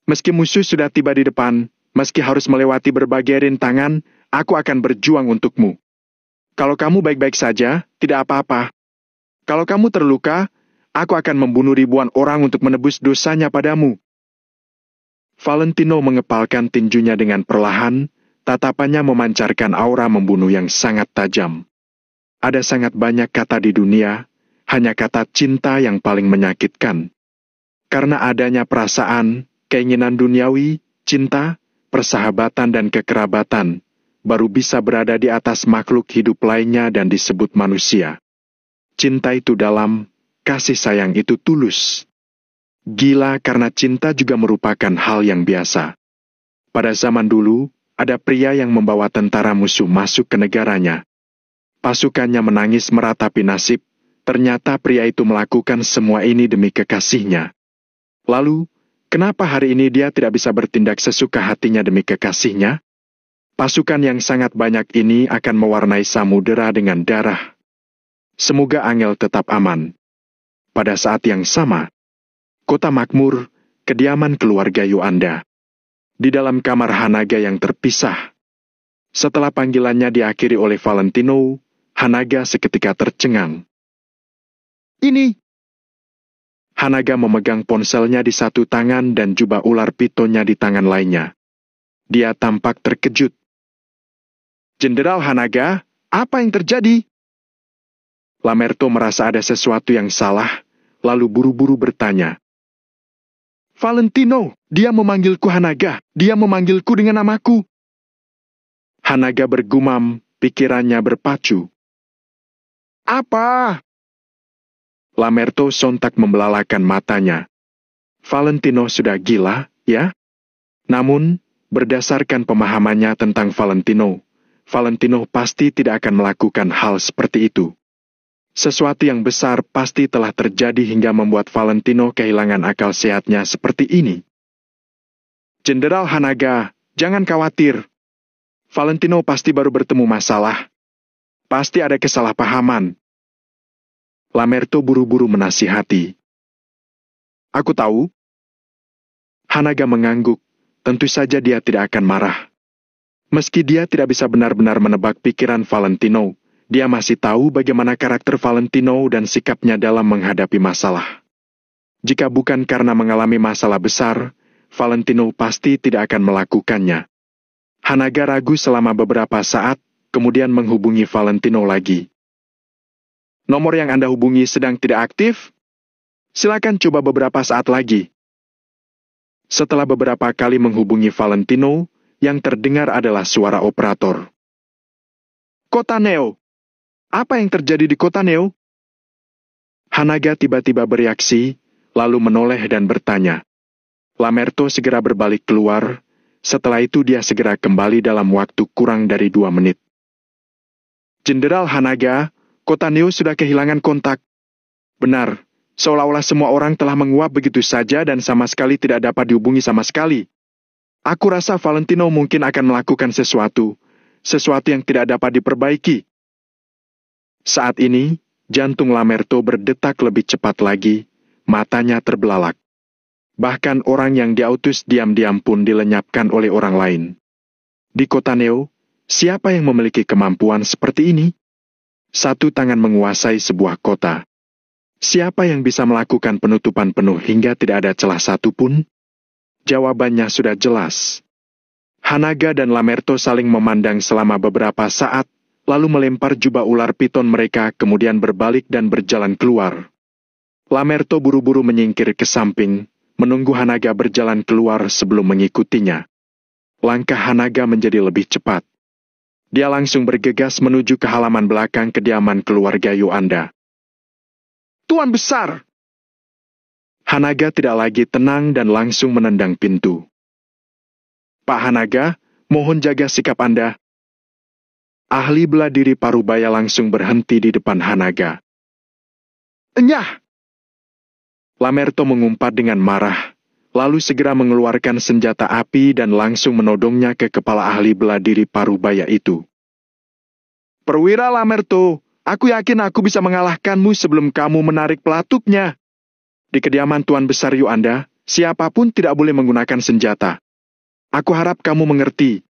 Meski musuh sudah tiba di depan, meski harus melewati berbagai rintangan, aku akan berjuang untukmu. Kalau kamu baik-baik saja, tidak apa-apa. Kalau kamu terluka, aku akan membunuh ribuan orang untuk menebus dosanya padamu. Valentino mengepalkan tinjunya dengan perlahan, tatapannya memancarkan aura membunuh yang sangat tajam. Ada sangat banyak kata di dunia, hanya kata cinta yang paling menyakitkan. Karena adanya perasaan, keinginan duniawi, cinta, persahabatan dan kekerabatan, baru bisa berada di atas makhluk hidup lainnya dan disebut manusia. Cinta itu dalam, kasih sayang itu tulus. Gila karena cinta juga merupakan hal yang biasa. Pada zaman dulu, ada pria yang membawa tentara musuh masuk ke negaranya. Pasukannya menangis meratapi nasib, ternyata pria itu melakukan semua ini demi kekasihnya. Lalu, kenapa hari ini dia tidak bisa bertindak sesuka hatinya demi kekasihnya? Pasukan yang sangat banyak ini akan mewarnai samudera dengan darah. Semoga Angel tetap aman. Pada saat yang sama, kota makmur, kediaman keluarga Yuanda. Di dalam kamar Hanaga yang terpisah. Setelah panggilannya diakhiri oleh Valentino, Hanaga seketika tercengang. Ini! Hanaga memegang ponselnya di satu tangan dan jubah ular pitonnya di tangan lainnya. Dia tampak terkejut. Jenderal Hanaga, apa yang terjadi? Lamerto merasa ada sesuatu yang salah, lalu buru-buru bertanya. Valentino, dia memanggilku Hanaga, dia memanggilku dengan namaku. Hanaga bergumam, pikirannya berpacu. Apa? Lamerto sontak membelalakan matanya. Valentino sudah gila, ya? Namun, berdasarkan pemahamannya tentang Valentino, Valentino pasti tidak akan melakukan hal seperti itu. Sesuatu yang besar pasti telah terjadi hingga membuat Valentino kehilangan akal sehatnya seperti ini. Jenderal Hanaga, jangan khawatir. Valentino pasti baru bertemu masalah. Pasti ada kesalahpahaman. Lamerto buru-buru menasihati. Aku tahu. Hanaga mengangguk. Tentu saja dia tidak akan marah. Meski dia tidak bisa benar-benar menebak pikiran Valentino, dia masih tahu bagaimana karakter Valentino dan sikapnya dalam menghadapi masalah. Jika bukan karena mengalami masalah besar, Valentino pasti tidak akan melakukannya. Hanaga ragu selama beberapa saat, kemudian menghubungi Valentino lagi. Nomor yang Anda hubungi sedang tidak aktif? Silakan coba beberapa saat lagi. Setelah beberapa kali menghubungi Valentino, yang terdengar adalah suara operator. Kota Neo. Apa yang terjadi di Kota Neo? Hanaga tiba-tiba bereaksi, lalu menoleh dan bertanya. Lamerto segera berbalik keluar, setelah itu dia segera kembali dalam waktu kurang dari 2 menit. Jenderal Hanaga, Kota Neo sudah kehilangan kontak. Benar. Seolah-olah semua orang telah menguap begitu saja dan sama sekali tidak dapat dihubungi sama sekali. Aku rasa Valentino mungkin akan melakukan sesuatu yang tidak dapat diperbaiki. Saat ini, jantung Lamerto berdetak lebih cepat lagi, matanya terbelalak. Bahkan orang yang diutus diam-diam pun dilenyapkan oleh orang lain. Di Kota Neo, siapa yang memiliki kemampuan seperti ini? Satu tangan menguasai sebuah kota. Siapa yang bisa melakukan penutupan penuh hingga tidak ada celah satupun? Jawabannya sudah jelas. Hanaga dan Lamerto saling memandang selama beberapa saat, lalu melempar jubah ular piton mereka kemudian berbalik dan berjalan keluar. Lamerto buru-buru menyingkir ke samping, menunggu Hanaga berjalan keluar sebelum mengikutinya. Langkah Hanaga menjadi lebih cepat. Dia langsung bergegas menuju ke halaman belakang kediaman keluarga Yuanda. Tuan besar! Hanaga tidak lagi tenang dan langsung menendang pintu. Pak Hanaga, mohon jaga sikap Anda. Ahli bela diri Parubaya langsung berhenti di depan Hanaga. Enyah! Lamerto mengumpat dengan marah, lalu segera mengeluarkan senjata api dan langsung menodongnya ke kepala ahli bela diri Parubaya itu. Perwira Lamerto! Aku yakin aku bisa mengalahkanmu sebelum kamu menarik pelatuknya. Di kediaman Tuan Besar Yuanda, siapapun tidak boleh menggunakan senjata. Aku harap kamu mengerti.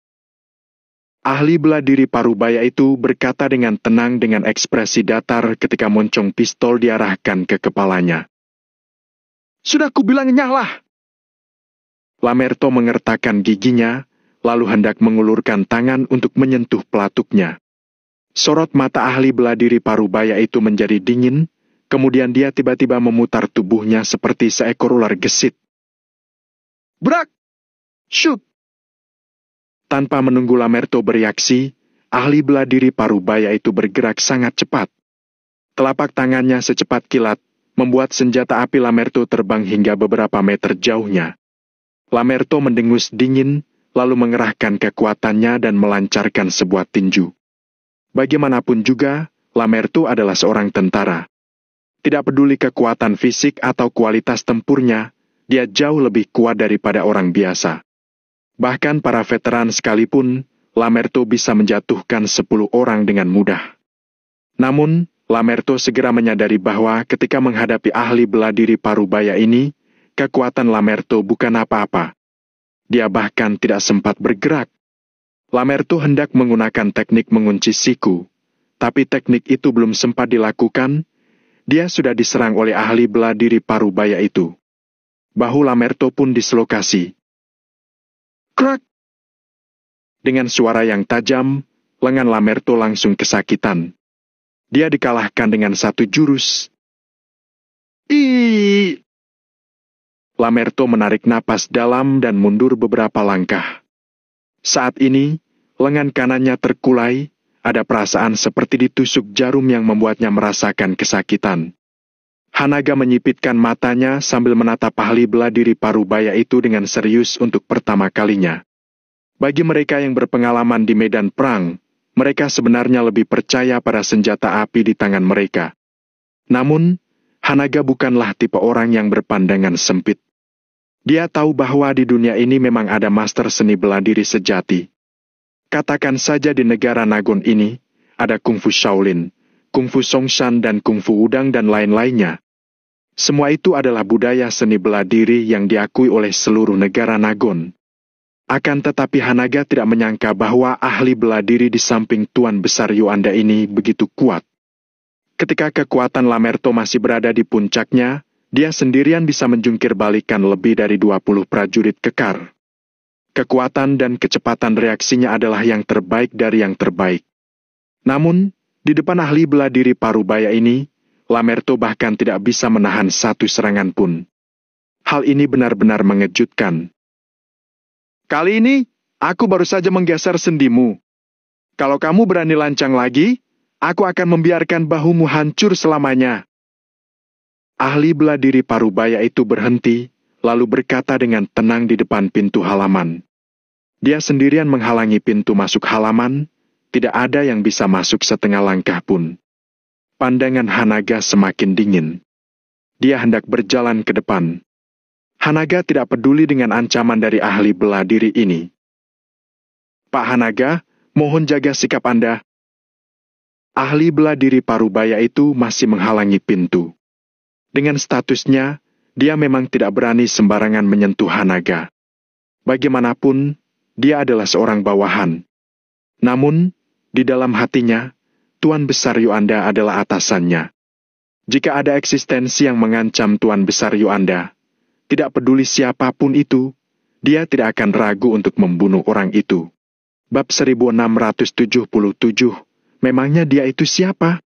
Ahli bela diri Parubaya itu berkata dengan tenang dengan ekspresi datar ketika moncong pistol diarahkan ke kepalanya. Sudah kubilang nyahlah. Lamerto mengertakkan giginya, lalu hendak mengulurkan tangan untuk menyentuh pelatuknya. Sorot mata ahli bela diri Parubaya itu menjadi dingin, kemudian dia tiba-tiba memutar tubuhnya seperti seekor ular gesit. Brak! Shoot! Tanpa menunggu Lamerto bereaksi, ahli bela diri Parubaya itu bergerak sangat cepat. Telapak tangannya secepat kilat, membuat senjata api Lamerto terbang hingga beberapa meter jauhnya. Lamerto mendengus dingin, lalu mengerahkan kekuatannya dan melancarkan sebuah tinju. Bagaimanapun juga, Lamerto adalah seorang tentara. Tidak peduli kekuatan fisik atau kualitas tempurnya, dia jauh lebih kuat daripada orang biasa. Bahkan para veteran sekalipun, Lamerto bisa menjatuhkan 10 orang dengan mudah. Namun, Lamerto segera menyadari bahwa ketika menghadapi ahli bela diri Parubaya ini, kekuatan Lamerto bukan apa-apa. Dia bahkan tidak sempat bergerak. Lamerto hendak menggunakan teknik mengunci siku, tapi teknik itu belum sempat dilakukan, dia sudah diserang oleh ahli bela diri Parubaya itu. Bahu Lamerto pun dislokasi. Krak! Dengan suara yang tajam, lengan Lamerto langsung kesakitan. Dia dikalahkan dengan satu jurus. Ih! Lamerto menarik napas dalam dan mundur beberapa langkah. Saat ini, lengan kanannya terkulai, ada perasaan seperti ditusuk jarum yang membuatnya merasakan kesakitan. Hanaga menyipitkan matanya sambil menatap ahli bela diri Parubaya itu dengan serius untuk pertama kalinya. Bagi mereka yang berpengalaman di medan perang, mereka sebenarnya lebih percaya pada senjata api di tangan mereka. Namun, Hanaga bukanlah tipe orang yang berpandangan sempit. Dia tahu bahwa di dunia ini memang ada master seni bela diri sejati. Katakan saja di negara Nagon ini, ada kungfu Shaolin, kungfu Songshan dan kungfu Udang dan lain-lainnya. Semua itu adalah budaya seni bela diri yang diakui oleh seluruh negara Nagon. Akan tetapi Hanaga tidak menyangka bahwa ahli bela diri di samping Tuan Besar Yuanda ini begitu kuat. Ketika kekuatan Lamerto masih berada di puncaknya, dia sendirian bisa menjungkir balikan lebih dari 20 prajurit kekar. Kekuatan dan kecepatan reaksinya adalah yang terbaik dari yang terbaik. Namun, di depan ahli bela diri Parubaya ini, Lamerto bahkan tidak bisa menahan satu serangan pun. Hal ini benar-benar mengejutkan. Kali ini, aku baru saja menggeser sendimu. Kalau kamu berani lancang lagi, aku akan membiarkan bahumu hancur selamanya. Ahli bela diri Parubaya itu berhenti, lalu berkata dengan tenang di depan pintu halaman. Dia sendirian menghalangi pintu masuk halaman, tidak ada yang bisa masuk setengah langkah pun. Pandangan Hanaga semakin dingin. Dia hendak berjalan ke depan. Hanaga tidak peduli dengan ancaman dari ahli bela diri ini. Pak Hanaga, mohon jaga sikap Anda. Ahli bela diri Parubaya itu masih menghalangi pintu. Dengan statusnya, dia memang tidak berani sembarangan menyentuh Hanaga. Bagaimanapun, dia adalah seorang bawahan. Namun, di dalam hatinya, Tuan Besar Yuanda adalah atasannya. Jika ada eksistensi yang mengancam Tuan Besar Yuanda, tidak peduli siapapun itu, dia tidak akan ragu untuk membunuh orang itu. Bab 1677, memangnya dia itu siapa?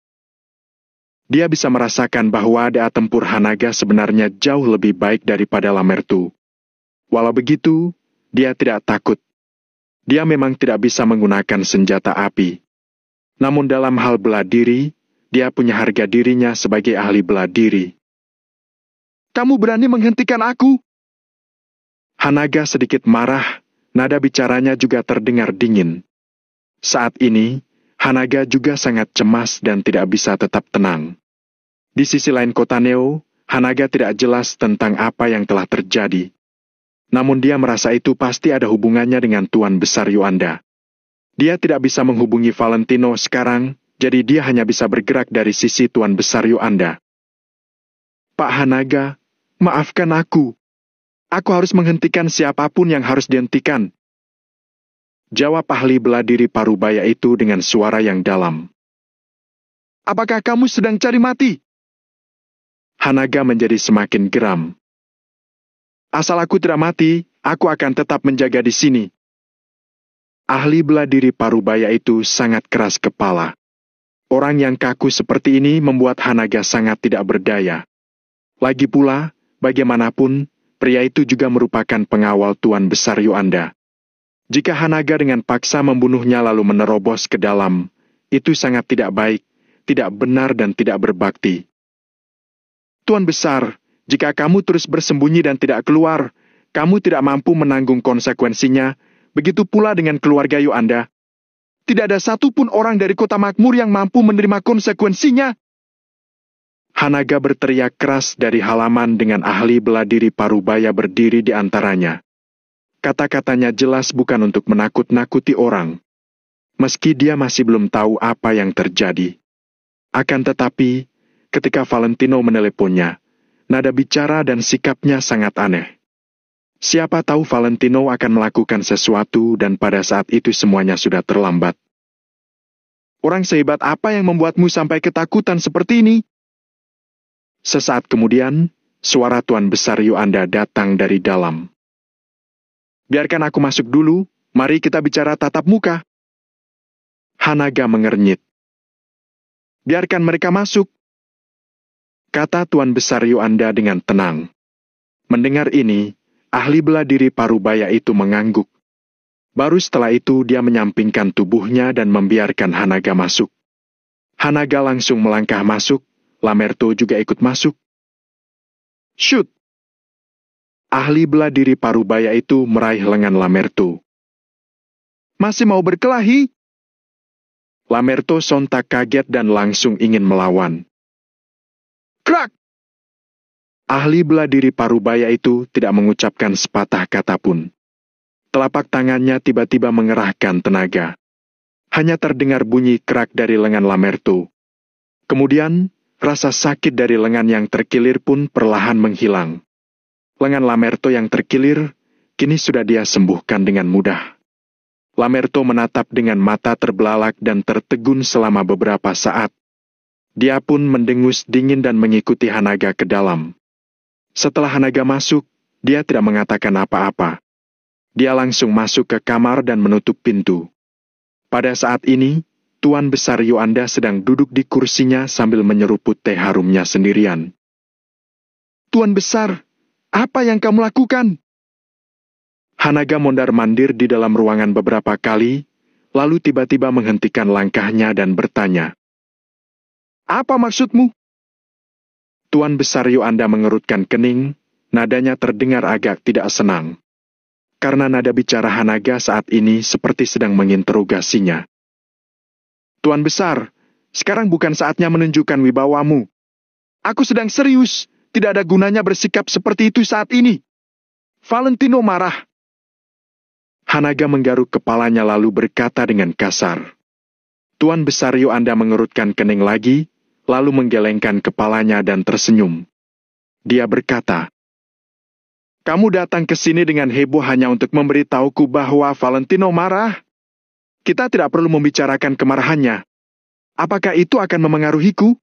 Dia bisa merasakan bahwa daya tempur Hanaga sebenarnya jauh lebih baik daripada Lamertu. Walau begitu, dia tidak takut. Dia memang tidak bisa menggunakan senjata api. Namun dalam hal bela diri, dia punya harga dirinya sebagai ahli bela diri. Kamu berani menghentikan aku? Hanaga sedikit marah, nada bicaranya juga terdengar dingin. Saat ini, Hanaga juga sangat cemas dan tidak bisa tetap tenang. Di sisi lain Kotaneo, Hanaga tidak jelas tentang apa yang telah terjadi. Namun dia merasa itu pasti ada hubungannya dengan Tuan Besar Yuanda. Dia tidak bisa menghubungi Valentino sekarang, jadi dia hanya bisa bergerak dari sisi Tuan Besar Yuanda. Pak Hanaga, maafkan aku. Aku harus menghentikan siapapun yang harus dihentikan. Jawab ahli bela diri Parubaya itu dengan suara yang dalam. Apakah kamu sedang cari mati? Hanaga menjadi semakin geram. Asal aku tidak mati, aku akan tetap menjaga di sini. Ahli bela diri Parubaya itu sangat keras kepala. Orang yang kaku seperti ini membuat Hanaga sangat tidak berdaya. Lagi pula, bagaimanapun, pria itu juga merupakan pengawal Tuan Besar Yuanda. Jika Hanaga dengan paksa membunuhnya lalu menerobos ke dalam, itu sangat tidak baik, tidak benar dan tidak berbakti. Tuan Besar, jika kamu terus bersembunyi dan tidak keluar, kamu tidak mampu menanggung konsekuensinya. Begitu pula dengan keluarga Yuanda. Tidak ada satupun orang dari kota makmur yang mampu menerima konsekuensinya. Hanaga berteriak keras dari halaman dengan ahli bela diri Parubaya berdiri di antaranya. Kata-katanya jelas bukan untuk menakut-nakuti orang. Meski dia masih belum tahu apa yang terjadi. Akan tetapi, ketika Valentino meneleponnya, nada bicara dan sikapnya sangat aneh. Siapa tahu Valentino akan melakukan sesuatu dan pada saat itu semuanya sudah terlambat. Orang sehebat apa yang membuatmu sampai ketakutan seperti ini? Sesaat kemudian, suara Tuan Besar Yuanda datang dari dalam. Biarkan aku masuk dulu, mari kita bicara tatap muka. Hanaga mengernyit. Biarkan mereka masuk, kata Tuan Besar Yuanda dengan tenang. Mendengar ini, ahli bela diri Parubaya itu mengangguk. Baru setelah itu dia menyampingkan tubuhnya dan membiarkan Hanaga masuk. Hanaga langsung melangkah masuk, Lamerto juga ikut masuk. Shoot! Ahli bela diri Parubaya itu meraih lengan Lamerto. Masih mau berkelahi? Lamerto sontak kaget dan langsung ingin melawan. Krak! Ahli bela diri Parubaya itu tidak mengucapkan sepatah kata pun. Telapak tangannya tiba-tiba mengerahkan tenaga. Hanya terdengar bunyi kerak dari lengan Lamerto. Kemudian, rasa sakit dari lengan yang terkilir pun perlahan menghilang. Lengan Lamerto yang terkilir, kini sudah dia sembuhkan dengan mudah. Lamerto menatap dengan mata terbelalak dan tertegun selama beberapa saat. Dia pun mendengus dingin dan mengikuti Hanaga ke dalam. Setelah Hanaga masuk, dia tidak mengatakan apa-apa. Dia langsung masuk ke kamar dan menutup pintu. Pada saat ini, Tuan Besar Yuanda sedang duduk di kursinya sambil menyeruput teh harumnya sendirian. "Tuan Besar, apa yang kamu lakukan?" Hanaga mondar-mandir di dalam ruangan beberapa kali, lalu tiba-tiba menghentikan langkahnya dan bertanya, "Apa maksudmu?" Tuan Besar Yuanda mengerutkan kening, nadanya terdengar agak tidak senang. Karena nada bicara Hanaga saat ini seperti sedang menginterogasinya. "Tuan Besar, sekarang bukan saatnya menunjukkan wibawamu. Aku sedang serius, tidak ada gunanya bersikap seperti itu saat ini. Valentino marah." Hanaga menggaruk kepalanya lalu berkata dengan kasar. Tuan Besar Yuanda mengerutkan kening lagi, lalu menggelengkan kepalanya dan tersenyum. Dia berkata, "Kamu datang ke sini dengan heboh hanya untuk memberitahuku bahwa Valentino marah? Kita tidak perlu membicarakan kemarahannya. Apakah itu akan memengaruhiku?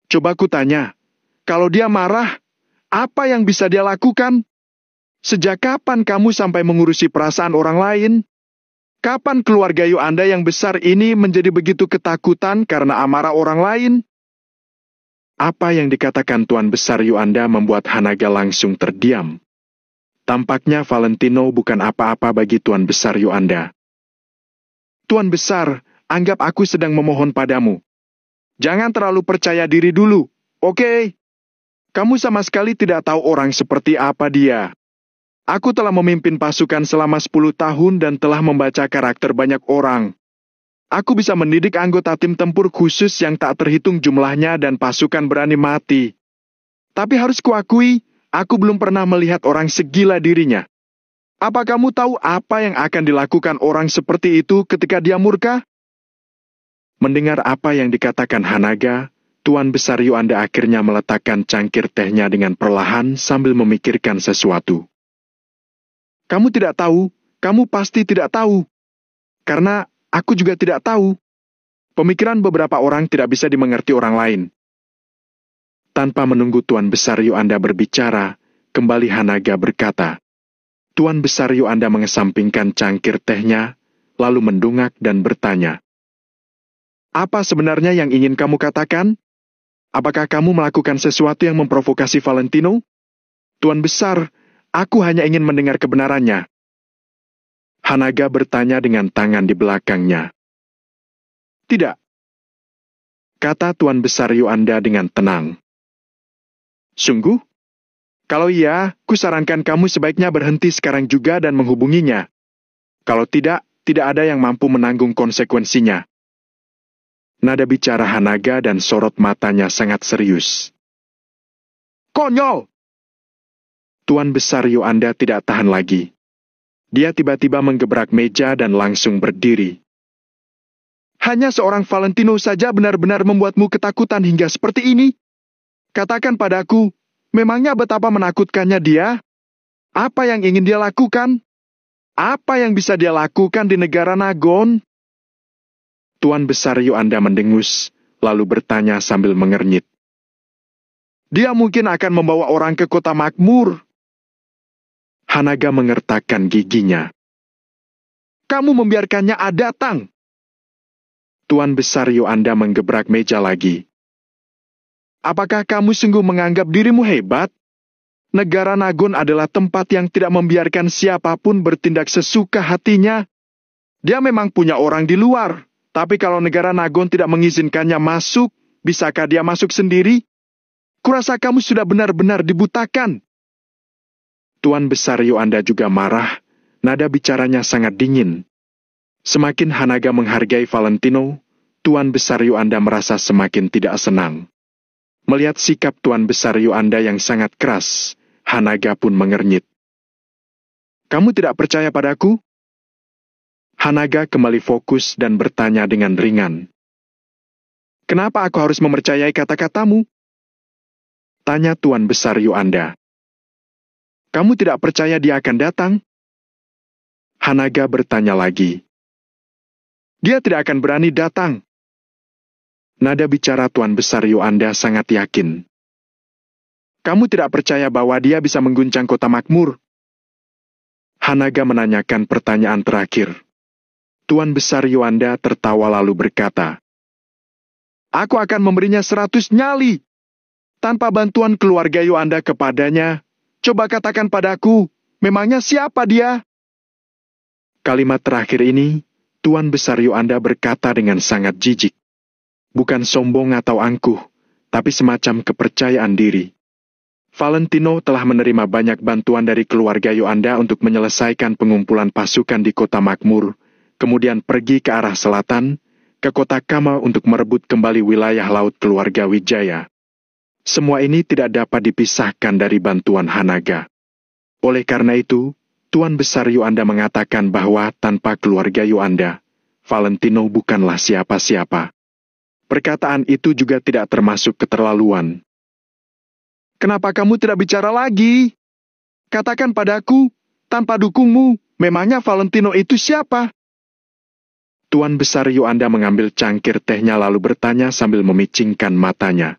Coba ku tanya, kalau dia marah, apa yang bisa dia lakukan? Sejak kapan kamu sampai mengurusi perasaan orang lain? Kapan keluarga Yuanda yang besar ini menjadi begitu ketakutan karena amarah orang lain?" Apa yang dikatakan Tuan Besar Yuanda membuat Hanaga langsung terdiam. Tampaknya Valentino bukan apa-apa bagi Tuan Besar Yuanda. "Tuan Besar, anggap aku sedang memohon padamu. Jangan terlalu percaya diri dulu, oke? Kamu sama sekali tidak tahu orang seperti apa dia. Aku telah memimpin pasukan selama 10 tahun dan telah membaca karakter banyak orang. Aku bisa mendidik anggota tim tempur khusus yang tak terhitung jumlahnya dan pasukan berani mati. Tapi harus kuakui, aku belum pernah melihat orang segila dirinya. Apa kamu tahu apa yang akan dilakukan orang seperti itu ketika dia murka?" Mendengar apa yang dikatakan Hanaga, Tuan Besar Yuanda akhirnya meletakkan cangkir tehnya dengan perlahan sambil memikirkan sesuatu. "Kamu tidak tahu, kamu pasti tidak tahu. Karena aku juga tidak tahu. Pemikiran beberapa orang tidak bisa dimengerti orang lain." Tanpa menunggu Tuan Besar Yuanda berbicara, kembali Hanaga berkata. Tuan Besar Yuanda mengesampingkan cangkir tehnya, lalu mendongak dan bertanya, "Apa sebenarnya yang ingin kamu katakan? Apakah kamu melakukan sesuatu yang memprovokasi Valentino?" "Tuan Besar, aku hanya ingin mendengar kebenarannya." Hanaga bertanya dengan tangan di belakangnya. "Tidak," kata Tuan Besar Yuanda dengan tenang. "Sungguh? Kalau iya, kusarankan kamu sebaiknya berhenti sekarang juga dan menghubunginya. Kalau tidak, tidak ada yang mampu menanggung konsekuensinya." Nada bicara Hanaga dan sorot matanya sangat serius. "Konyol!" Tuan Besar Yuanda tidak tahan lagi. Dia tiba-tiba menggebrak meja dan langsung berdiri. "Hanya seorang Valentino saja benar-benar membuatmu ketakutan hingga seperti ini? Katakan padaku, memangnya betapa menakutkannya dia? Apa yang ingin dia lakukan? Apa yang bisa dia lakukan di negara Nagon?" Tuan Besar Yuanda mendengus, lalu bertanya sambil mengernyit. "Dia mungkin akan membawa orang ke kota makmur." Hanaga mengertakkan giginya. "Kamu membiarkannya datang." Tuan Besar Yuanda menggebrak meja lagi. "Apakah kamu sungguh menganggap dirimu hebat? Negara Nagon adalah tempat yang tidak membiarkan siapapun bertindak sesuka hatinya. Dia memang punya orang di luar, tapi kalau negara Nagon tidak mengizinkannya masuk, bisakah dia masuk sendiri? Kurasa kamu sudah benar-benar dibutakan." Tuan Besar Yuanda juga marah, nada bicaranya sangat dingin. Semakin Hanaga menghargai Valentino, Tuan Besar Yuanda merasa semakin tidak senang. Melihat sikap Tuan Besar Yuanda yang sangat keras, Hanaga pun mengernyit. "Kamu tidak percaya padaku?" Hanaga kembali fokus dan bertanya dengan ringan. Kenapa aku harus mempercayai kata-katamu? Tanya Tuan Besar Yuanda. Kamu tidak percaya dia akan datang? Hanaga bertanya lagi. Dia tidak akan berani datang. Nada bicara Tuan Besar Yuanda sangat yakin. Kamu tidak percaya bahwa dia bisa mengguncang kota makmur? Hanaga menanyakan pertanyaan terakhir. Tuan Besar Yuanda tertawa lalu berkata, Aku akan memberinya 100 nyali. Tanpa bantuan keluarga Yuanda kepadanya, coba katakan padaku, memangnya siapa dia? Kalimat terakhir ini, Tuan Besar Yuanda berkata dengan sangat jijik. Bukan sombong atau angkuh, tapi semacam kepercayaan diri. Valentino telah menerima banyak bantuan dari keluarga Yuanda untuk menyelesaikan pengumpulan pasukan di kota makmur, kemudian pergi ke arah selatan, ke kota Kama untuk merebut kembali wilayah laut keluarga Wijaya. Semua ini tidak dapat dipisahkan dari bantuan Hanaga. Oleh karena itu, Tuan Besar Yuanda mengatakan bahwa tanpa keluarga Yuanda, Valentino bukanlah siapa-siapa. Perkataan itu juga tidak termasuk keterlaluan. Kenapa kamu tidak bicara lagi? Katakan padaku, tanpa dukungmu, memangnya Valentino itu siapa? Tuan Besar Yuanda mengambil cangkir tehnya lalu bertanya sambil memicingkan matanya.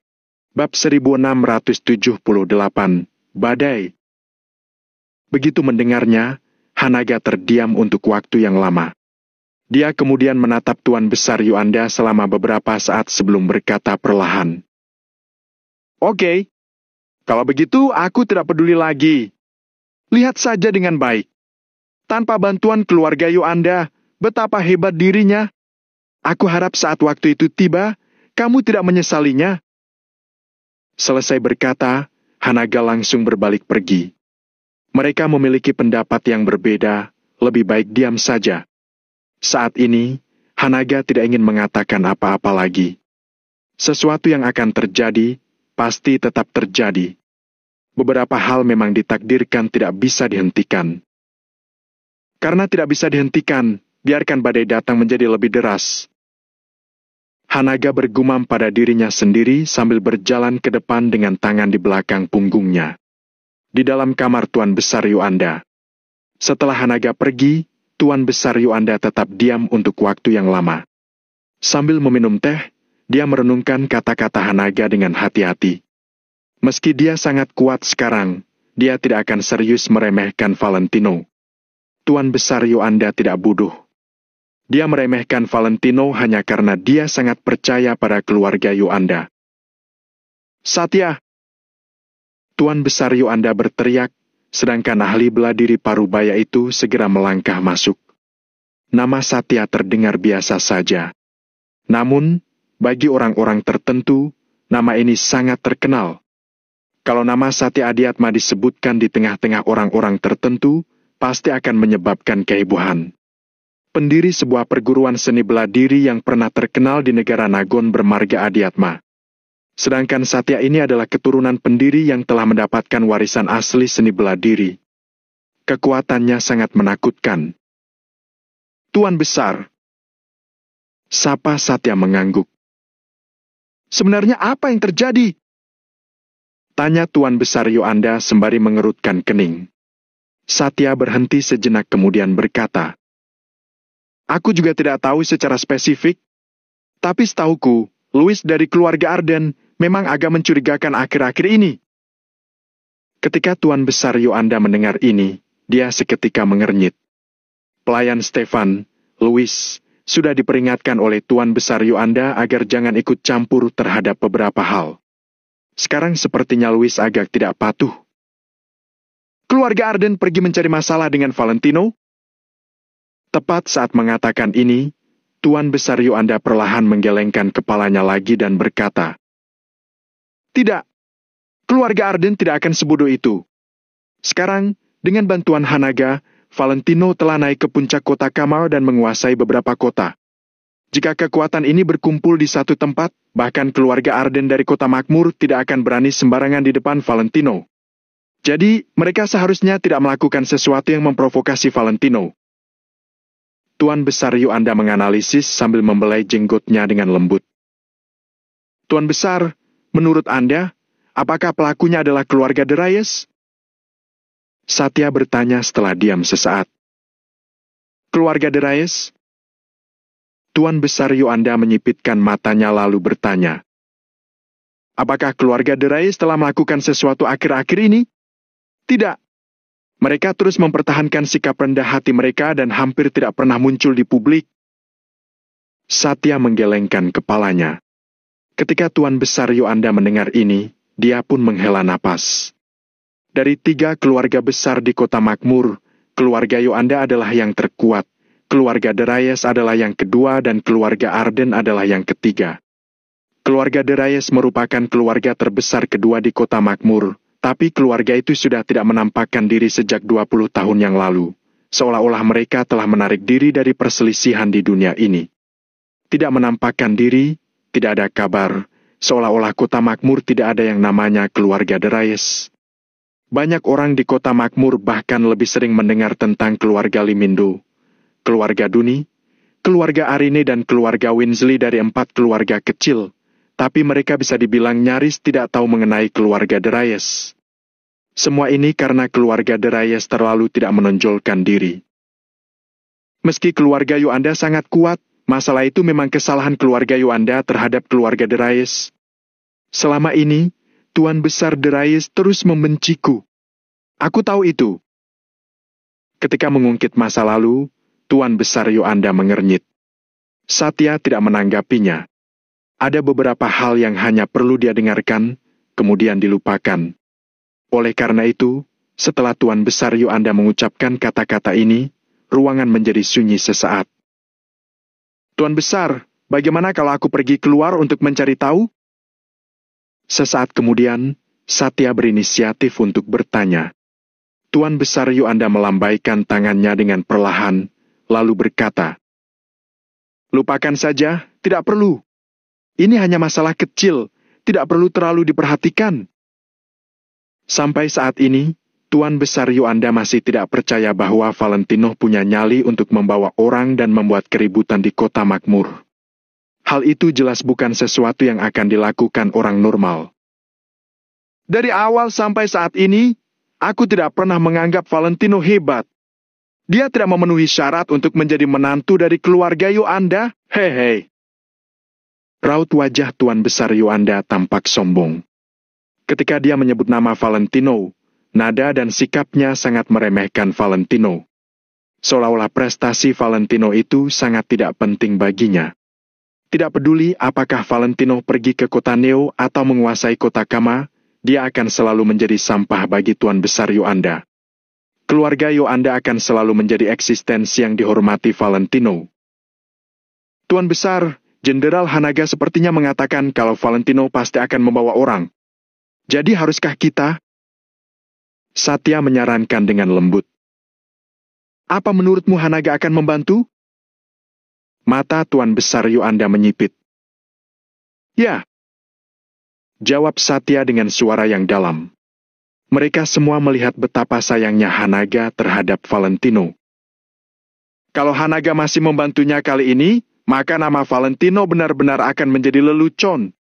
Bab 1678, Badai. Begitu mendengarnya, Hanaga terdiam untuk waktu yang lama. Dia kemudian menatap Tuan Besar Yuanda selama beberapa saat sebelum berkata perlahan. Oke. Kalau begitu, aku tidak peduli lagi. Lihat saja dengan baik. Tanpa bantuan keluarga Yuanda, betapa hebat dirinya. Aku harap saat waktu itu tiba, kamu tidak menyesalinya. Selesai berkata, Hanaga langsung berbalik pergi. Mereka memiliki pendapat yang berbeda, lebih baik diam saja. Saat ini, Hanaga tidak ingin mengatakan apa-apa lagi. Sesuatu yang akan terjadi, pasti tetap terjadi. Beberapa hal memang ditakdirkan tidak bisa dihentikan. Karena tidak bisa dihentikan, biarkan badai datang menjadi lebih deras. Hanaga bergumam pada dirinya sendiri sambil berjalan ke depan dengan tangan di belakang punggungnya. Di dalam kamar Tuan Besar Yuanda. Setelah Hanaga pergi, Tuan Besar Yuanda tetap diam untuk waktu yang lama. Sambil meminum teh, dia merenungkan kata-kata Hanaga dengan hati-hati. Meski dia sangat kuat sekarang, dia tidak akan serius meremehkan Valentino. Tuan Besar Yuanda tidak bodoh. Dia meremehkan Valentino hanya karena dia sangat percaya pada keluarga Yuanda. Satya! Tuan Besar Yuanda berteriak, sedangkan ahli bela diri Parubaya itu segera melangkah masuk. Nama Satya terdengar biasa saja. Namun, bagi orang-orang tertentu, nama ini sangat terkenal. Kalau nama Satya Adiatma disebutkan di tengah-tengah orang-orang tertentu, pasti akan menyebabkan kehebohan. Pendiri sebuah perguruan seni bela diri yang pernah terkenal di negara Nagon bermarga Adiatma. Sedangkan Satya ini adalah keturunan pendiri yang telah mendapatkan warisan asli seni bela diri. Kekuatannya sangat menakutkan. Tuan Besar. Sapa Satya mengangguk. Sebenarnya apa yang terjadi? Tanya Tuan Besar Yuanda sembari mengerutkan kening. Satya berhenti sejenak kemudian berkata, Aku juga tidak tahu secara spesifik, tapi setahuku, Louis dari keluarga Arden memang agak mencurigakan akhir-akhir ini. Ketika Tuan Besar Yuanda mendengar ini, dia seketika mengernyit. Pelayan Stefan, Louis, sudah diperingatkan oleh Tuan Besar Yuanda agar jangan ikut campur terhadap beberapa hal. Sekarang sepertinya Louis agak tidak patuh. Keluarga Arden pergi mencari masalah dengan Valentino? Tepat saat mengatakan ini, Tuan Besar Yuanda perlahan menggelengkan kepalanya lagi dan berkata, Tidak, keluarga Arden tidak akan sebodoh itu. Sekarang, dengan bantuan Hanaga, Valentino telah naik ke puncak kota Kamal dan menguasai beberapa kota. Jika kekuatan ini berkumpul di satu tempat, bahkan keluarga Arden dari kota makmur tidak akan berani sembarangan di depan Valentino. Jadi, mereka seharusnya tidak melakukan sesuatu yang memprovokasi Valentino. Tuan Besar Yuanda menganalisis sambil membelai jenggotnya dengan lembut. Tuan Besar, menurut Anda, apakah pelakunya adalah keluarga de Reyes? Satya bertanya setelah diam sesaat. Keluarga de Reyes? Tuan Besar Yoanda menyipitkan matanya lalu bertanya. Apakah keluarga de Reyes telah melakukan sesuatu akhir-akhir ini? Tidak. Mereka terus mempertahankan sikap rendah hati mereka dan hampir tidak pernah muncul di publik. Satya menggelengkan kepalanya. Ketika Tuan Besar Yoanda mendengar ini, dia pun menghela napas. Dari 3 keluarga besar di kota makmur, keluarga Yoanda adalah yang terkuat, keluarga de Reyes adalah yang kedua dan keluarga Arden adalah yang ketiga. Keluarga de Reyes merupakan keluarga terbesar kedua di kota makmur, tapi keluarga itu sudah tidak menampakkan diri sejak 20 tahun yang lalu, seolah-olah mereka telah menarik diri dari perselisihan di dunia ini. Tidak menampakkan diri, tidak ada kabar, seolah-olah kota makmur tidak ada yang namanya keluarga de Reyes. Banyak orang di kota makmur bahkan lebih sering mendengar tentang keluarga Limindo, keluarga Duni, keluarga Arine dan keluarga Winsley dari 4 keluarga kecil, tapi mereka bisa dibilang nyaris tidak tahu mengenai keluarga de Reyes. Semua ini karena keluarga de Reyes terlalu tidak menonjolkan diri. Meski keluarga Yoanda sangat kuat, masalah itu memang kesalahan keluarga Yoanda terhadap keluarga de Reyes. Selama ini, Tuan Besar de Reyes terus membenciku. Aku tahu itu. Ketika mengungkit masa lalu, Tuan Besar Yoanda mengernyit. Satya tidak menanggapinya. Ada beberapa hal yang hanya perlu dia dengarkan, kemudian dilupakan. Oleh karena itu, setelah Tuan Besar Yoanda mengucapkan kata-kata ini, ruangan menjadi sunyi sesaat. Tuan Besar, bagaimana kalau aku pergi keluar untuk mencari tahu? Sesaat kemudian, Satya berinisiatif untuk bertanya. Tuan Besar Yoanda melambaikan tangannya dengan perlahan, lalu berkata, lupakan saja, tidak perlu. Ini hanya masalah kecil, tidak perlu terlalu diperhatikan. Sampai saat ini, Tuan Besar Yoanda masih tidak percaya bahwa Valentino punya nyali untuk membawa orang dan membuat keributan di kota makmur. Hal itu jelas bukan sesuatu yang akan dilakukan orang normal. Dari awal sampai saat ini, aku tidak pernah menganggap Valentino hebat. Dia tidak memenuhi syarat untuk menjadi menantu dari keluarga Yoanda. Hei. Raut wajah Tuan Besar Yoanda tampak sombong. Ketika dia menyebut nama Valentino, nada dan sikapnya sangat meremehkan Valentino. Seolah-olah prestasi Valentino itu sangat tidak penting baginya. Tidak peduli apakah Valentino pergi ke kota Neo atau menguasai kota Kama, dia akan selalu menjadi sampah bagi Tuan Besar Yoanda. Keluarga Yoanda akan selalu menjadi eksistensi yang dihormati Valentino. Tuan Besar, Jenderal Hanaga sepertinya mengatakan kalau Valentino pasti akan membawa orang. Jadi haruskah kita? Satya menyarankan dengan lembut. Apa menurutmu Hanaga akan membantu? Mata Tuan Besar Yoanda menyipit. Ya. Jawab Satya dengan suara yang dalam. Mereka semua melihat betapa sayangnya Hanaga terhadap Valentino. Kalau Hanaga masih membantunya kali ini, maka nama Valentino benar-benar akan menjadi lelucon.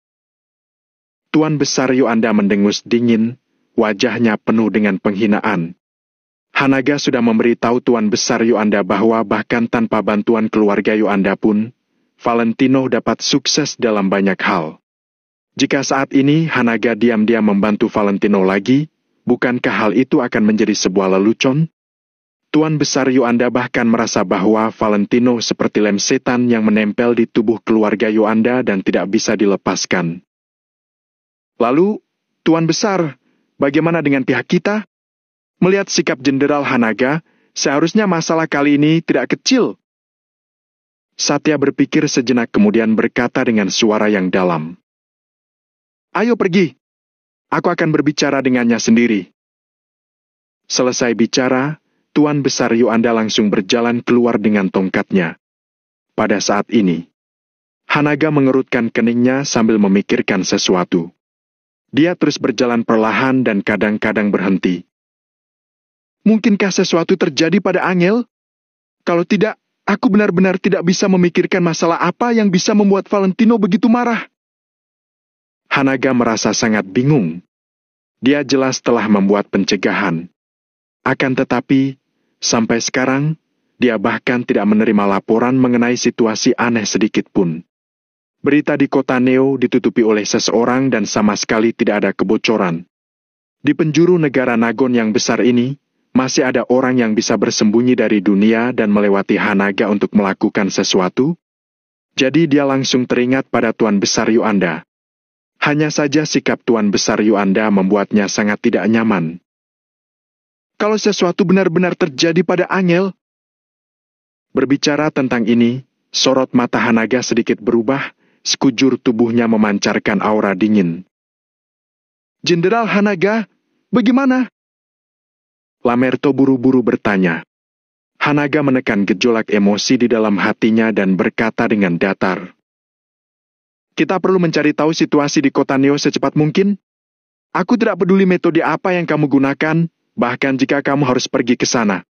Tuan Besar Yoanda mendengus dingin, wajahnya penuh dengan penghinaan. Hanaga sudah memberitahu Tuan Besar Yoanda bahwa bahkan tanpa bantuan keluarga Yoanda pun, Valentino dapat sukses dalam banyak hal. Jika saat ini Hanaga diam-diam membantu Valentino lagi, bukankah hal itu akan menjadi sebuah lelucon? Tuan Besar Yoanda bahkan merasa bahwa Valentino seperti lem setan yang menempel di tubuh keluarga Yoanda dan tidak bisa dilepaskan. Lalu, Tuan Besar, bagaimana dengan pihak kita? Melihat sikap Jenderal Hanaga, seharusnya masalah kali ini tidak kecil. Satya berpikir sejenak kemudian berkata dengan suara yang dalam. Ayo pergi. Aku akan berbicara dengannya sendiri. Selesai bicara, Tuan Besar Yoanda langsung berjalan keluar dengan tongkatnya. Pada saat ini, Hanaga mengerutkan keningnya sambil memikirkan sesuatu. Dia terus berjalan perlahan dan kadang-kadang berhenti. Mungkinkah sesuatu terjadi pada Angel? Kalau tidak, aku benar-benar tidak bisa memikirkan masalah apa yang bisa membuat Valentino begitu marah. Hanaga merasa sangat bingung. Dia jelas telah membuat pencegahan. Akan tetapi, sampai sekarang, dia bahkan tidak menerima laporan mengenai situasi aneh sedikit pun. Berita di kota Neo ditutupi oleh seseorang dan sama sekali tidak ada kebocoran. Di penjuru negara Nagon yang besar ini, masih ada orang yang bisa bersembunyi dari dunia dan melewati Hanaga untuk melakukan sesuatu? Jadi dia langsung teringat pada Tuan Besar Yuanda. Hanya saja sikap Tuan Besar Yuanda membuatnya sangat tidak nyaman. Kalau sesuatu benar-benar terjadi pada Angel. Berbicara tentang ini, sorot mata Hanaga sedikit berubah, sekujur tubuhnya memancarkan aura dingin. Jenderal Hanaga, bagaimana? Lamerto buru-buru bertanya. Hanaga menekan gejolak emosi di dalam hatinya dan berkata dengan datar. Kita perlu mencari tahu situasi di kota Neo secepat mungkin. Aku tidak peduli metode apa yang kamu gunakan, bahkan jika kamu harus pergi ke sana.